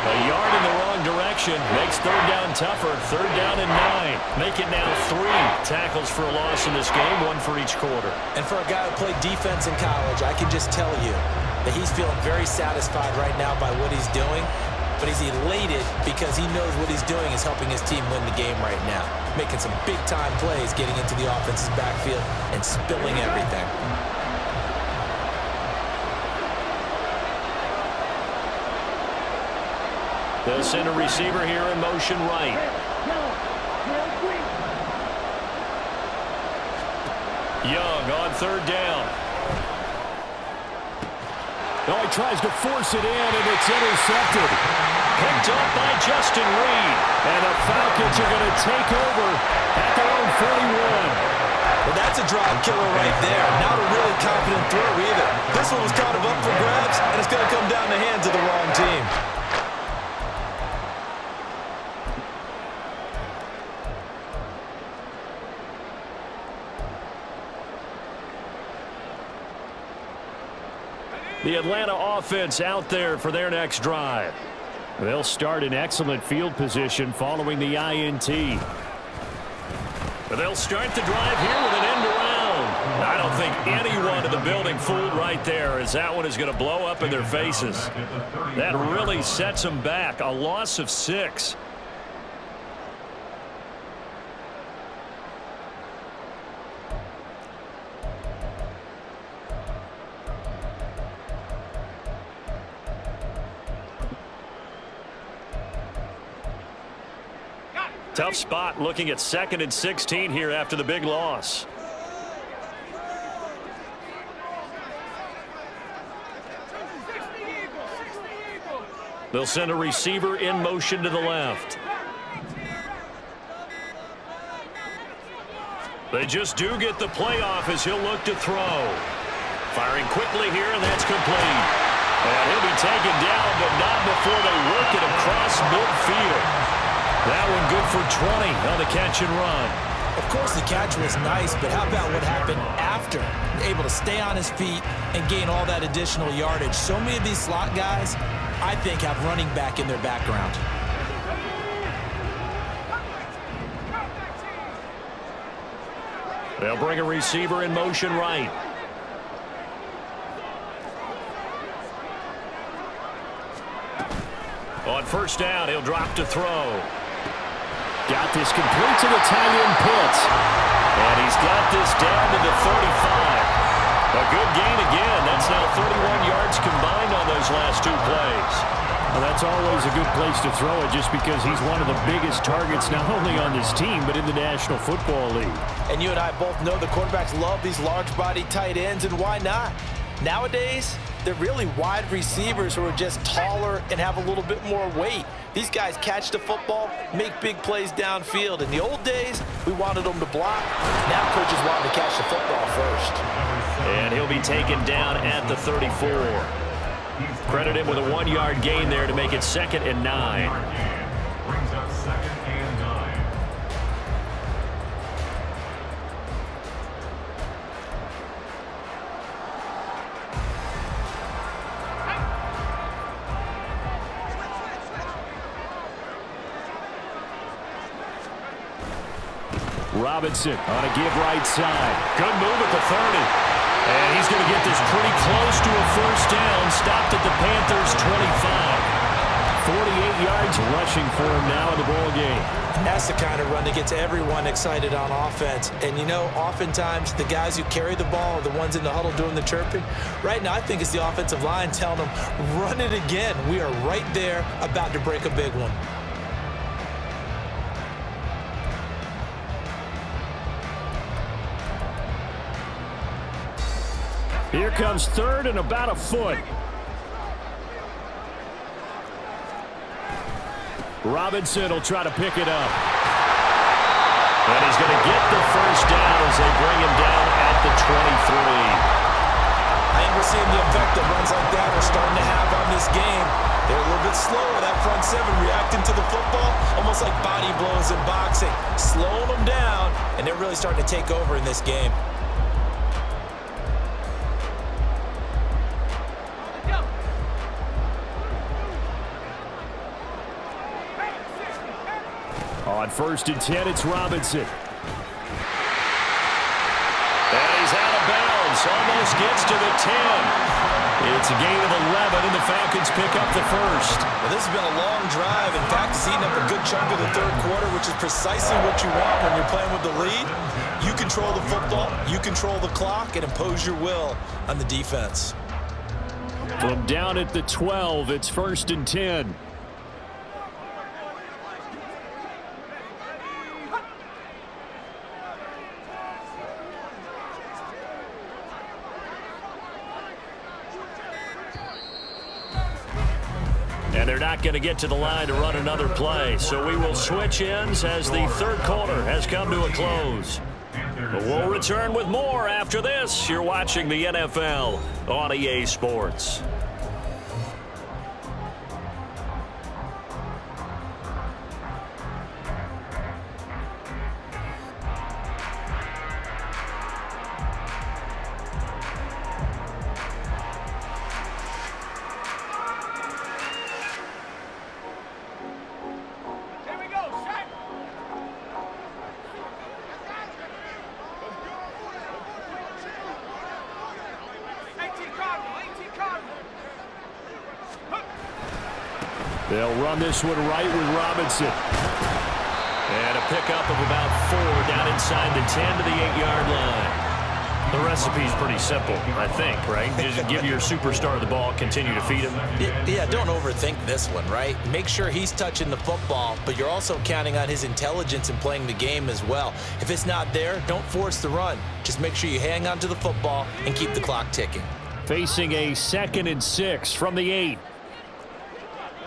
A yard in the wrong direction makes 3rd down tougher. 3rd down and 9. Make it now 3 tackles for a loss in this game, 1 for each quarter. And for a guy who played defense in college, I can just tell you that he's feeling very satisfied right now by what he's doing. But he's elated because he knows what he's doing is helping his team win the game right now. Making some big-time plays, getting into the offense's backfield and spilling everything. The center receiver here in motion right. Young on 3rd down. Oh, he tries to force it in, and it's intercepted. Picked up by Justin Reed. And the Falcons are going to take over at their own 41. Well, that's a drive killer right there. Not a really confident throw. We This one was kind of up for grabs, and it's going to come down the hands of the wrong team. The Atlanta offense out there for their next drive. They'll start in excellent field position following the INT. But they'll start the drive here with an end around. I don't think anyone in the building fooled right there, as that one is going to blow up in their faces. That really sets them back. A loss of 6. Tough spot looking at 2nd and 16 here after the big loss. They'll send a receiver in motion to the left. They just do get the playoff as he'll look to throw. Firing quickly here, and that's complete. And he'll be taken down, but not before they work it across midfield. That one good for 20 on the catch and run. Of course, the catch was nice, but how about what happened after? Able to stay on his feet and gain all that additional yardage. So many of these slot guys, I think, have running back in their background. They'll bring a receiver in motion right. On first down, he'll drop to throw. Got this complete to the tight end Pitts. And he's got this down to the 35. A good gain again. That's now 31 yards combined on those last 2 plays. Well, that's always a good place to throw it just because he's one of the biggest targets not only on this team but in the National Football League. And you and I both know the quarterbacks love these large-body tight ends, and why not? Nowadays, they're really wide receivers who are just taller and have a little bit more weight. These guys catch the football, make big plays downfield. In the old days, we wanted them to block. Now coaches want them to catch the football first. And he'll be taken down at the 34. Credit him with a 1-yard gain there to make it 2nd and 9. Brings up 2nd and 9. Robinson on a give right side. Good move at the 30. And he's going to get this pretty close to a first down. Stopped at the Panthers' 25. 48 yards rushing for him now in the ball game. That's the kind of run that gets everyone excited on offense. And, you know, oftentimes the guys who carry the ball are the ones in the huddle doing the chirping. Right now, I think it's the offensive line telling them, run it again. We are right there about to break a big one. Here comes 3rd and about a foot. Robinson will try to pick it up. And he's going to get the first down as they bring him down at the 23. I think we're seeing the effect that runs like that are starting to have on this game. They're a little bit slower, that front 7 reacting to the football, almost like body blows in boxing, slowing them down, and they're really starting to take over in this game. On 1st and 10, it's Robinson. And he's out of bounds. Almost gets to the 10. It's a gain of 11, and the Falcons pick up the first. Well, this has been a long drive. In fact, it's eating up a good chunk of the 3rd quarter, which is precisely what you want when you're playing with the lead. You control the football, you control the clock, and impose your will on the defense. From down at the 12, it's 1st and 10. And they're not going to get to the line to run another play. So we will switch ends as the 3rd quarter has come to a close. We'll return with more after this. You're watching the NFL on EA Sports. They'll run this one right with Robinson. And a pickup of about 4 down inside the 10 to the 8-yard line. The recipe's pretty simple, I think, right? Just give your superstar the ball, continue to feed him. Yeah, don't overthink this one, right? Make sure he's touching the football, but you're also counting on his intelligence in playing the game as well. If it's not there, don't force the run. Just make sure you hang on to the football and keep the clock ticking. Facing a 2nd and 6 from the 8.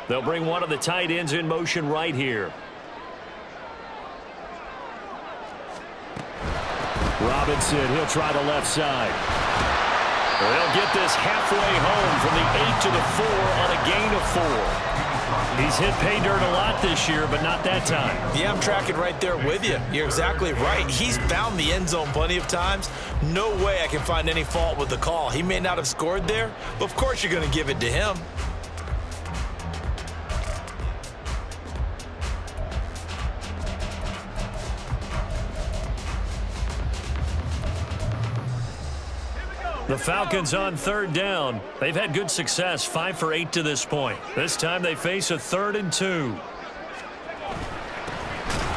They'll bring one of the tight ends in motion right here. Robinson, he'll try the left side. They'll get this halfway home from the 8 to the 4 on a gain of 4. He's hit pay dirt a lot this year, but not that time. Yeah, I'm tracking right there with you. You're exactly right. He's found the end zone plenty of times. No way I can find any fault with the call. He may not have scored there, but of course you're going to give it to him. The Falcons on 3rd down. They've had good success, 5 for 8 to this point. This time they face a 3rd and 2.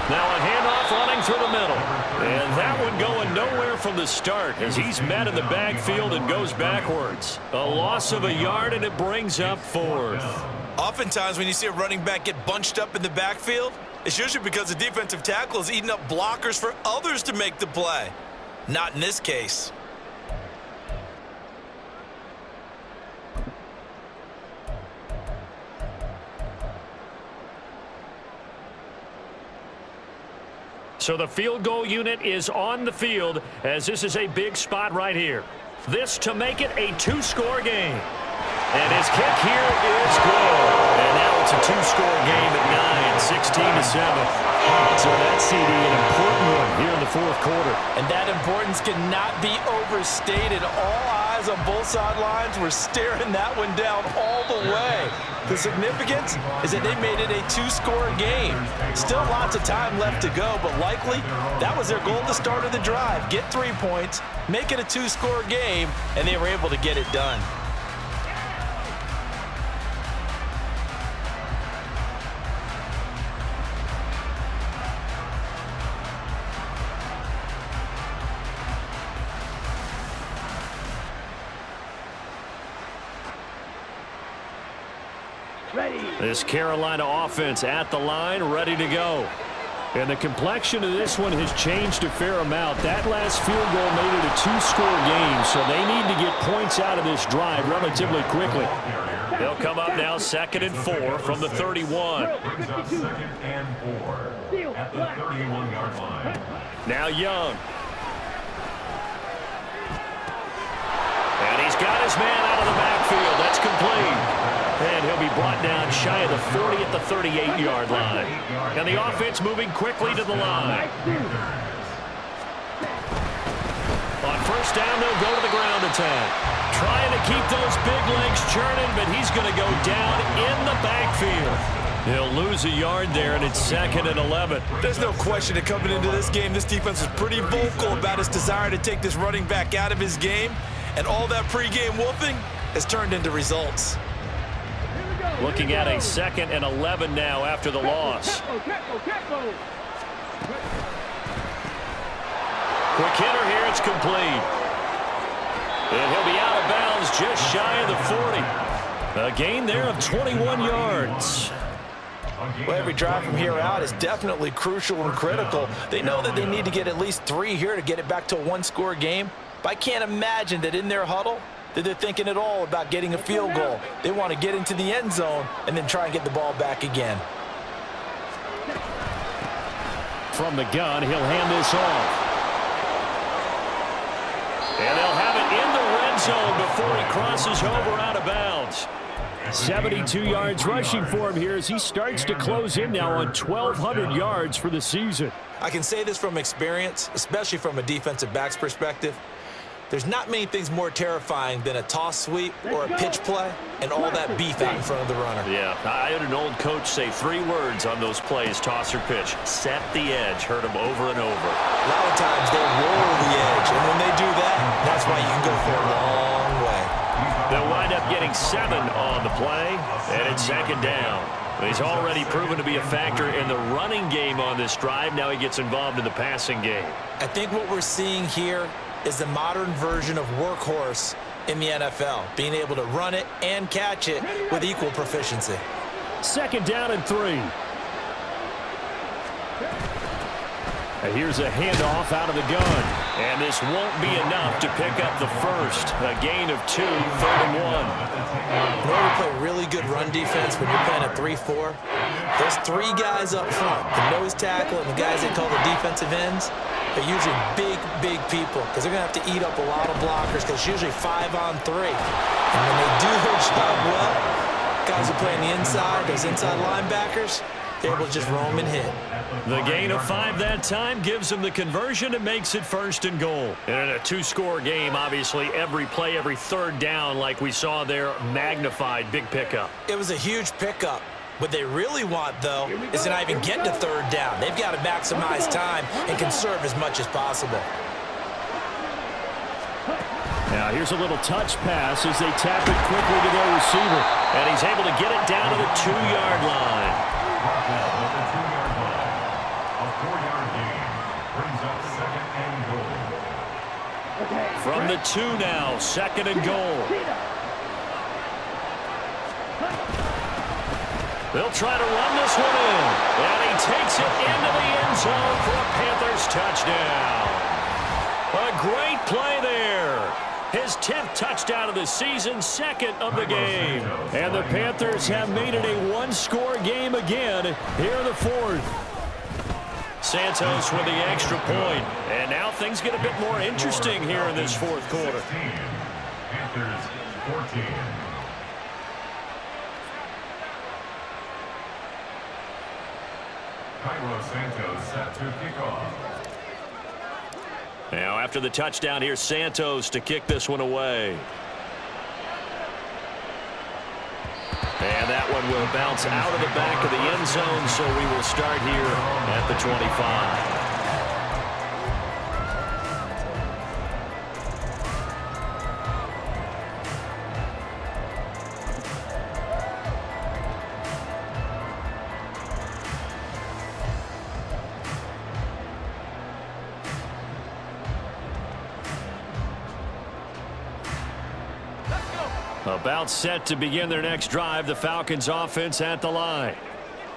Now a handoff running through the middle. And that one going nowhere from the start as he's met in the backfield and goes backwards. A loss of a yard, and it brings up 4th. Oftentimes when you see a running back get bunched up in the backfield, it's usually because the defensive tackle is eating up blockers for others to make the play. Not in this case. So the field goal unit is on the field as this is a big spot right here. This to make it a 2-score game. And his kick here is good. And now it's a 2-score game at 9, 16-7. So that's CD, an important one here in the 4th quarter. And that importance cannot be overstated. All eyes on both sidelines were staring that one down all the way. The significance is that they made it a 2-score game. Still lots of time left to go, but likely that was their goal at the start of the drive. Get 3 points, make it a 2-score game, and they were able to get it done. This Carolina offense at the line, ready to go. And the complexion of this one has changed a fair amount. That last field goal made it a 2-score game, so they need to get points out of this drive relatively quickly. They'll come up now 2nd and 4 from the 31. Brings up 2nd and 4 at the 31-yard line. Now Young. And he's got his man out of the backfield. That's complete. And he'll be brought down shy of the 40 at the 38-yard line. And the offense moving quickly to the line. On 1st down, they'll go to the ground attack. Trying to keep those big legs churning, but he's going to go down in the backfield. He'll lose a yard there, and it's 2nd and 11. There's no question that coming into this game, this defense is pretty vocal about his desire to take this running back out of his game. And all that pregame wolfing has turned into results. Looking at a 2nd and 11 now after the loss. Quick hitter here, it's complete. And he'll be out of bounds just shy of the 40. A gain there of 21 yards. Well, every drive from here out is definitely crucial and critical. They know that they need to get at least 3 here to get it back to a 1-score game. But I can't imagine that in their huddle that they're thinking at all about getting a field goal. They want to get into the end zone and then try and get the ball back again. From the gun, he'll hand this off. And they'll have it in the red zone before he crosses over out of bounds. 72 yards rushing for him here as he starts to close in now on 1,200 yards for the season. I can say this from experience, especially from a defensive back's perspective. There's not many things more terrifying than a toss sweep or a pitch play and all that beef out in front of the runner. Yeah, I had an old coach say 3 words on those plays, toss or pitch. Set the edge. Heard him over and over. A lot of times they roll the edge, and when they do that, that's why you can go for a long way. They'll wind up getting 7 on the play, and it's second down. He's already proven to be a factor in the running game on this drive. Now he gets involved in the passing game. I think what we're seeing here is the modern version of workhorse in the NFL, being able to run it and catch it with equal proficiency. Second down and 3. And here's a handoff out of the gun. And this won't be enough to pick up the first. A gain of 2, 3rd and 1. In order to play really good run defense when you're playing a 3-4, those 3 guys up front, the nose tackle and the guys they call the defensive ends, they're usually big people because they're going to have to eat up a lot of blockers because it's usually 5 on 3. And when they do their job well, guys who play on the inside, those inside linebackers, they're able to just roam and hit. The gain of 5 that time gives him the conversion and makes it 1st and goal. And in a 2-score game, obviously, every play, every 3rd down, like we saw there, magnified, big pickup. It was a huge pickup. What they really want, though, is to not even get to 3rd down. They've got to maximize time and conserve as much as possible. Now here's a little touch pass as they tap it quickly to their receiver. And he's able to get it down to the 2-yard line. A 4-yard gain brings up 2nd and goal. From the 2 now, 2nd and goal. They'll try to run this one in. And he takes it into the end zone for a Panthers touchdown. A great play there. His 10th touchdown of the season, 2nd of the game. And the Panthers have made it a 1-score game again here in the 4th. Santos with the extra point. And now things get a bit more interesting here in this 4th quarter. Panthers 14. Cairo Santos set to kick off. Now after the touchdown, here's Santos to kick this one away. And that one will bounce out of the back of the end zone, so we will start here at the 25. About set to begin their next drive, the Falcons offense at the line.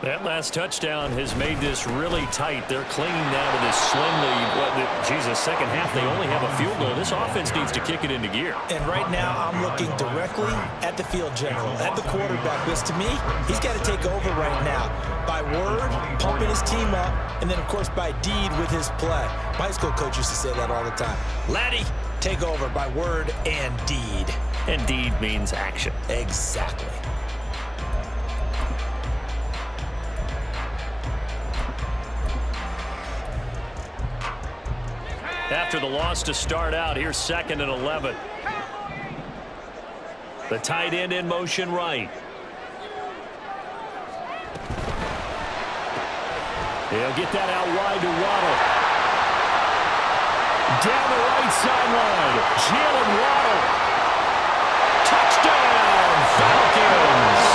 That last touchdown has made this really tight. They're clinging now to this slim lead. Jesus, second half, they only have a field goal. This offense needs to kick it into gear. And right now, I'm looking directly at the field general, at the quarterback, because to me, he's got to take over right now. By word, pumping his team up, and then, of course, by deed with his play. My high school coach used to say that all the time. Laddie, take over by word and deed. And deed means action. Exactly. After the loss to start out, here's 2nd and 11. The tight end in motion right. They'll get that out wide to Waddle. Down the right sideline, Jalen Waddle. Touchdown, Falcons!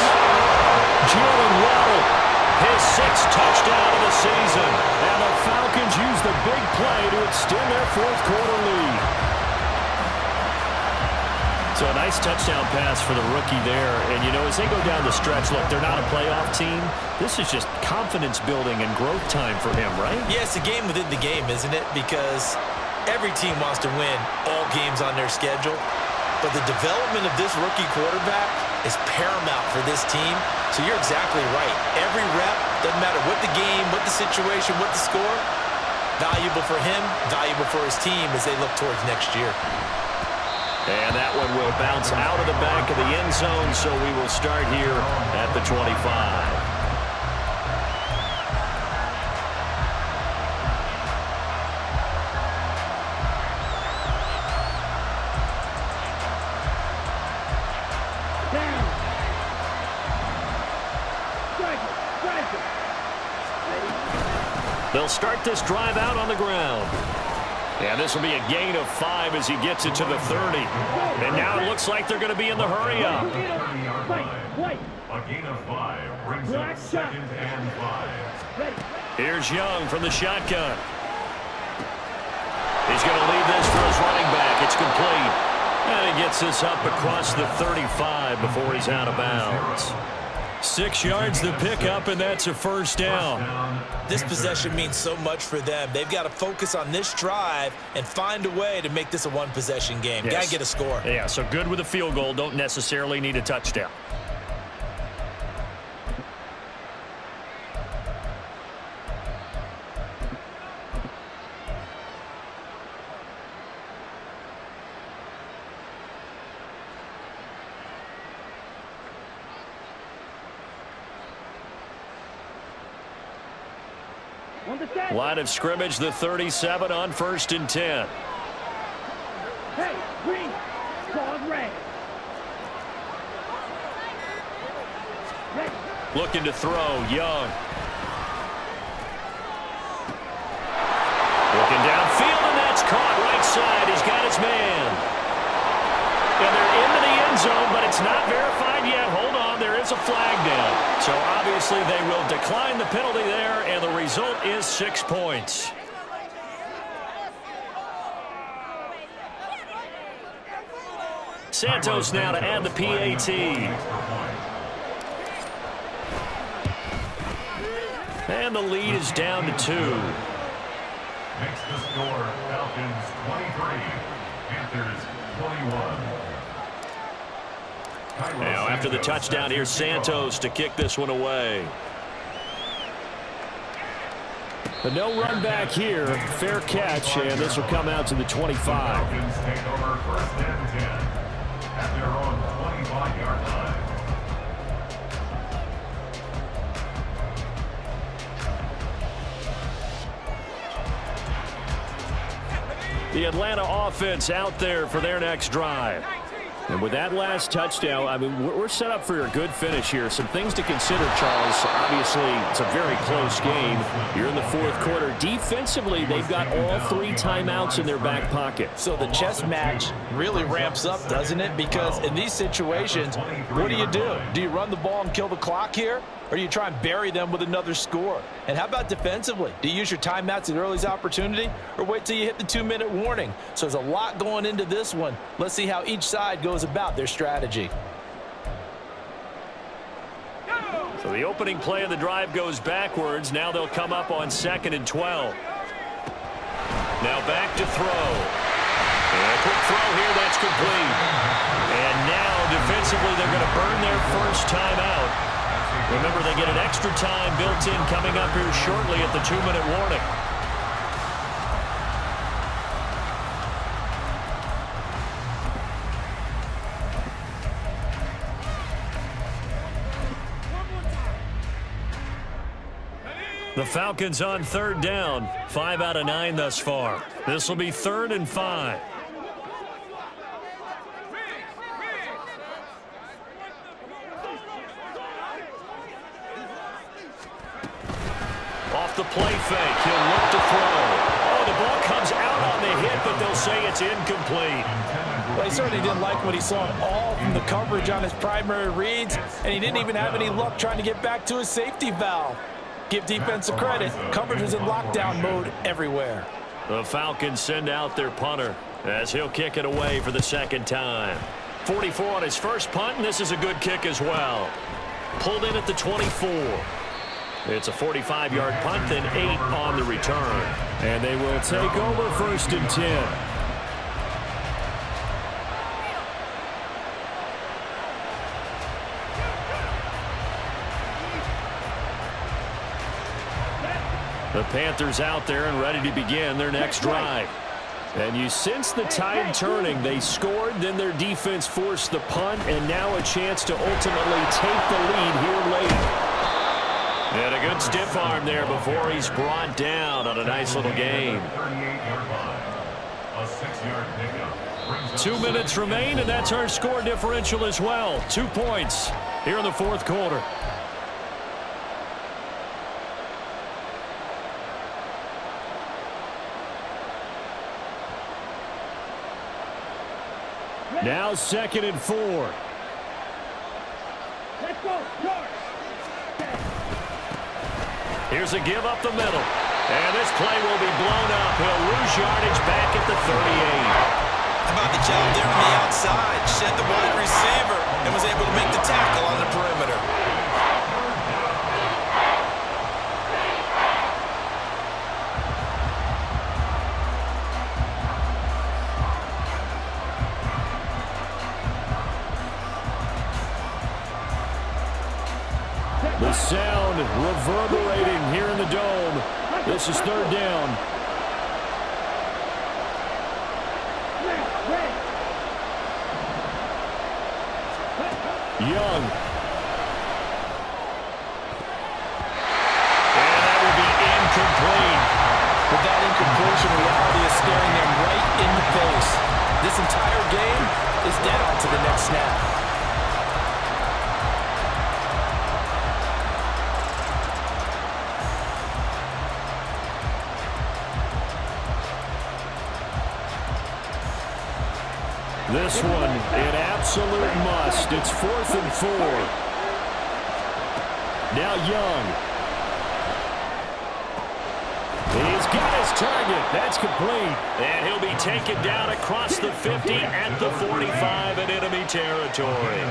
Jalen Waddle, his 6th touchdown of the season. And the Falcons use the big play to extend their 4th quarter lead. So a nice touchdown pass for the rookie there. And, you know, as they go down the stretch, look, they're not a playoff team. This is just confidence building and growth time for him, right? Yeah, it's a game within the game, isn't it? Because every team wants to win all games on their schedule. But the development of this rookie quarterback is paramount for this team. So you're exactly right. Every rep, doesn't matter what the game, what the situation, what the score, Valuable for him, valuable for his team as they look towards next year. And that one will bounce out of the back of the end zone, so we will start here at the 25. They'll start this drive out on the ground. And this will be a gain of 5 as he gets it to the 30. And now it looks like they're going to be in the hurry up. A gain of 5 brings up 2nd and 5. Here's Young from the shotgun. He's going to leave this for his running back. It's complete. And he gets this up across the 35 before he's out of bounds. 6 yards the pickup, and that's a first down. This possession means so much for them. They've got to focus on this drive and find a way to make this a one-possession game. Yes. Got to get a score. Yeah, so good with a field goal. Don't necessarily need a touchdown. Line of scrimmage, the 37 on 1st and 10. Hey, green, ball red. Looking to throw, Young. Looking downfield, and that's caught right side. He's got his man. And they're into the end zone, but it's not verified yet. Hold on, there is a flag down. So obviously they will decline the penalty there, and the result is 6 points. Santos now to add the PAT. And the lead is down to 2. Makes the score Falcons 23, Panthers 21. Now after the touchdown, here's Santos to kick this one away. But no run back here. Fair catch, and this will come out to the 25. Falcons take over 1st and 10 at their own 25-yard line. The Atlanta offense out there for their next drive. And with that last touchdown, I mean, we're set up for a good finish here. Some things to consider, Charles. Obviously, it's a very close game. You're in the 4th quarter. Defensively, they've got all 3 timeouts in their back pocket. So the chess match really ramps up, doesn't it? Because in these situations, what do? Do you run the ball and kill the clock here? Or do you try and bury them with another score? And how about defensively? Do you use your timeouts at early's opportunity? Or wait till you hit the 2-minute warning? So there's a lot going into this one. Let's see how each side goes about their strategy. So the opening play of the drive goes backwards. Now they'll come up on 2nd and 12. Now back to throw. And a quick throw here, that's complete. And now defensively they're going to burn their first timeout. Remember, they get an extra time built in coming up here shortly at the 2-minute warning. The Falcons on 3rd down. 5 out of 9 thus far. This will be 3rd and 5. Off the play fake, he'll look to throw. Oh, the ball comes out on the hit, but they'll say it's incomplete. Well, he certainly didn't like what he saw at all from the coverage on his primary reads, and he didn't even have any luck trying to get back to his safety valve. Give defense a credit. Coverage was in lockdown mode everywhere. The Falcons send out their punter as he'll kick it away for the 2nd time. 44 on his first punt, and this is a good kick as well. Pulled in at the 24. It's a 45-yard punt, then 8 on the return. And they will take over 1st and 10. The Panthers out there and ready to begin their next drive. And you sense the tide turning. They scored, then their defense forced the punt, and now a chance to ultimately take the lead here late. And a good stiff arm there before he's brought down on a nice little gain. 2 minutes remain, and that's our score differential as well. 2 points here in the fourth quarter. Now 2nd and 4. Let's go, George. Here's a give up the middle. And this play will be blown up. He'll lose yardage back at the 38. How about the job there on the outside? Shed the wide receiver and was able to make the tackle on the perimeter. The sound reverberating here in the dome. This is 3rd down. Young. And that will be incomplete. With that incompletion, reality is staring them right in the face. This entire game is dead on to the next snap. This one, an absolute must. It's 4th and 4. Now Young. He's got his target. That's complete. And he'll be taken down across the 50 at the 45 in enemy territory.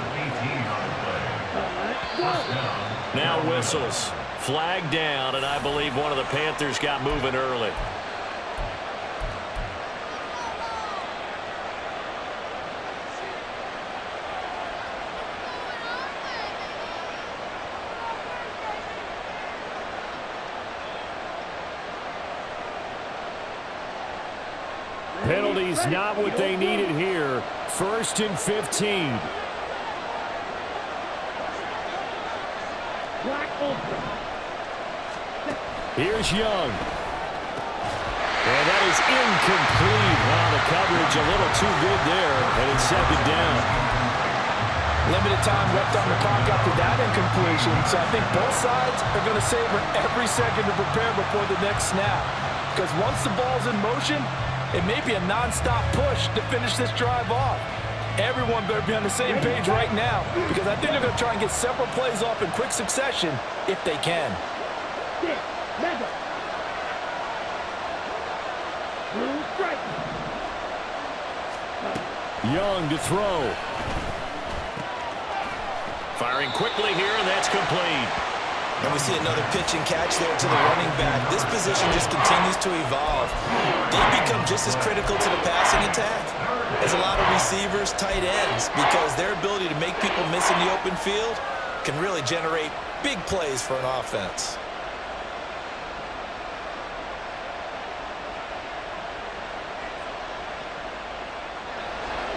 Now whistles. Flag down, and I believe one of the Panthers got moving early. Penalties not what they needed here. 1st and 15. Here's Young. And that is incomplete. Wow, the coverage a little too good there, and it's 2nd down. Limited time left on the clock after that incompletion, so I think both sides are going to savor every second to prepare before the next snap. Because once the ball's in motion, it may be a non-stop push to finish this drive off. Everyone better be on the same page right now, because I think they're going to try and get several plays off in quick succession if they can. Young to throw. Firing quickly here, and that's complete. And we see another pitch and catch there to the running back. This position just continues to evolve. They become just as critical to the passing attack as a lot of receivers, tight ends, because their ability to make people miss in the open field can really generate big plays for an offense.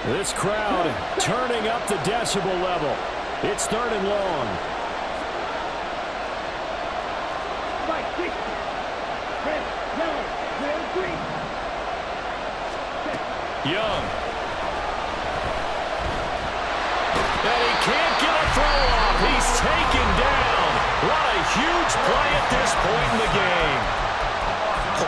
This crowd turning up the decibel level. It's 3rd and long. Young. And he can't get a throw off. He's taken down. What a huge play at this point in the game.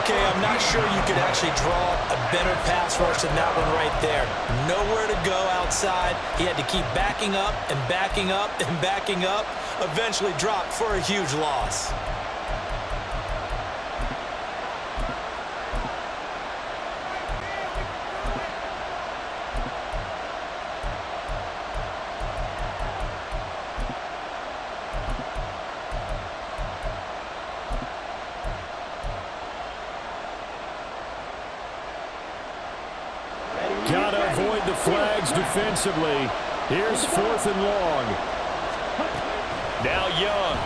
Okay, I'm not sure you could actually draw a better pass rush than that one right there. Nowhere to go outside. He had to keep backing up and backing up and backing up. Eventually dropped for a huge loss. Got to avoid the flags defensively. Here's 4th and long. Now Young.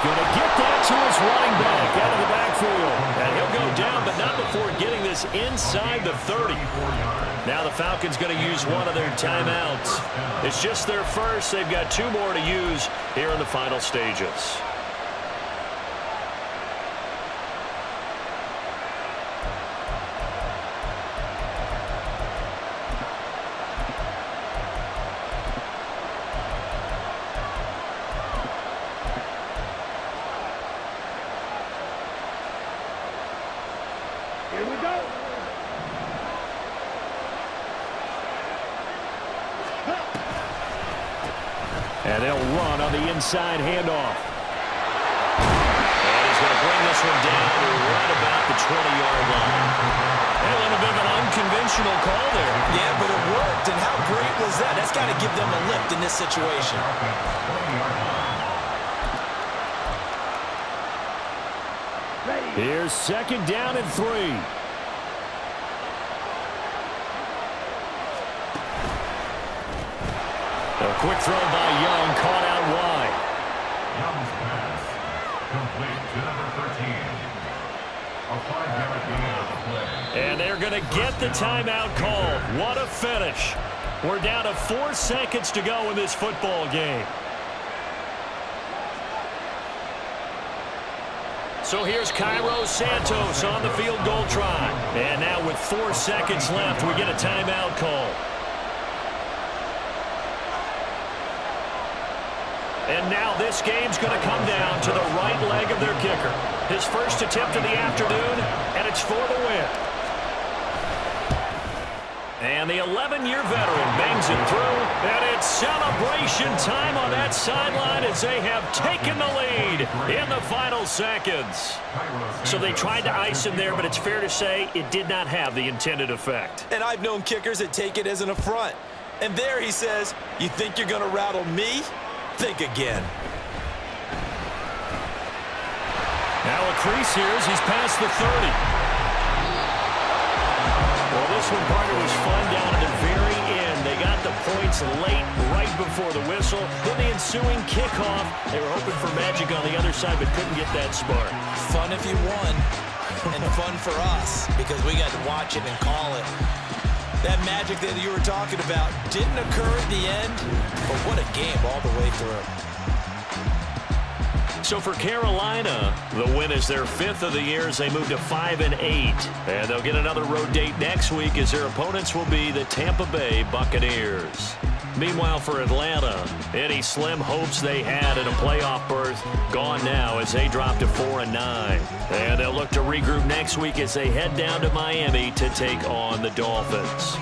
going to get that to his running back out of the backfield. And he'll go down, but not before getting this inside the 30. Now the Falcons going to use one of their timeouts. It's just their first. They've got 2 more to use here in the final stages. Here we go. And they'll run on the inside handoff. And he's going to bring this one down right about the 20-yard line. And a little bit of an unconventional call there. Yeah, but it worked, and how great was that? That's got to give them a lift in this situation. Here's 2nd down and 3. A quick throw by Young, caught out wide. Young's pass, complete to number 13. A 5-yard gain of the play. And they're going to get the timeout called. What a finish. We're down to 4 seconds to go in this football game. So here's Cairo Santos on the field goal try. And now with 4 seconds left, we get a timeout call. And now this game's going to come down to the right leg of their kicker. His first attempt of the afternoon, and it's for the win. And the 11-year veteran bangs it through, and it's celebration time on that sideline as they have taken the lead in the final seconds. So they tried to ice him there, but it's fair to say it did not have the intended effect. And I've known kickers that take it as an affront. And there he says, you think you're going to rattle me? Think again. Now a crease here as he's past the 30. Well, this one, partner, was fun down at the very end. They got the points late, right before the whistle. Then the ensuing kickoff. They were hoping for magic on the other side, but couldn't get that spark. Fun if you won, and fun for us because we got to watch it and call it. That magic that you were talking about didn't occur at the end, but what a game all the way through. So for Carolina, the win is their 5th of the year as they move to 5-8. And they'll get another road date next week as their opponents will be the Tampa Bay Buccaneers. Meanwhile, for Atlanta, any slim hopes they had at a playoff berth gone now as they drop to 4-9. And they'll look to regroup next week as they head down to Miami to take on the Dolphins.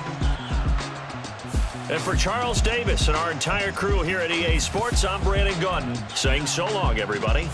And for Charles Davis and our entire crew here at EA Sports, I'm Brandon Gaudin saying so long, everybody.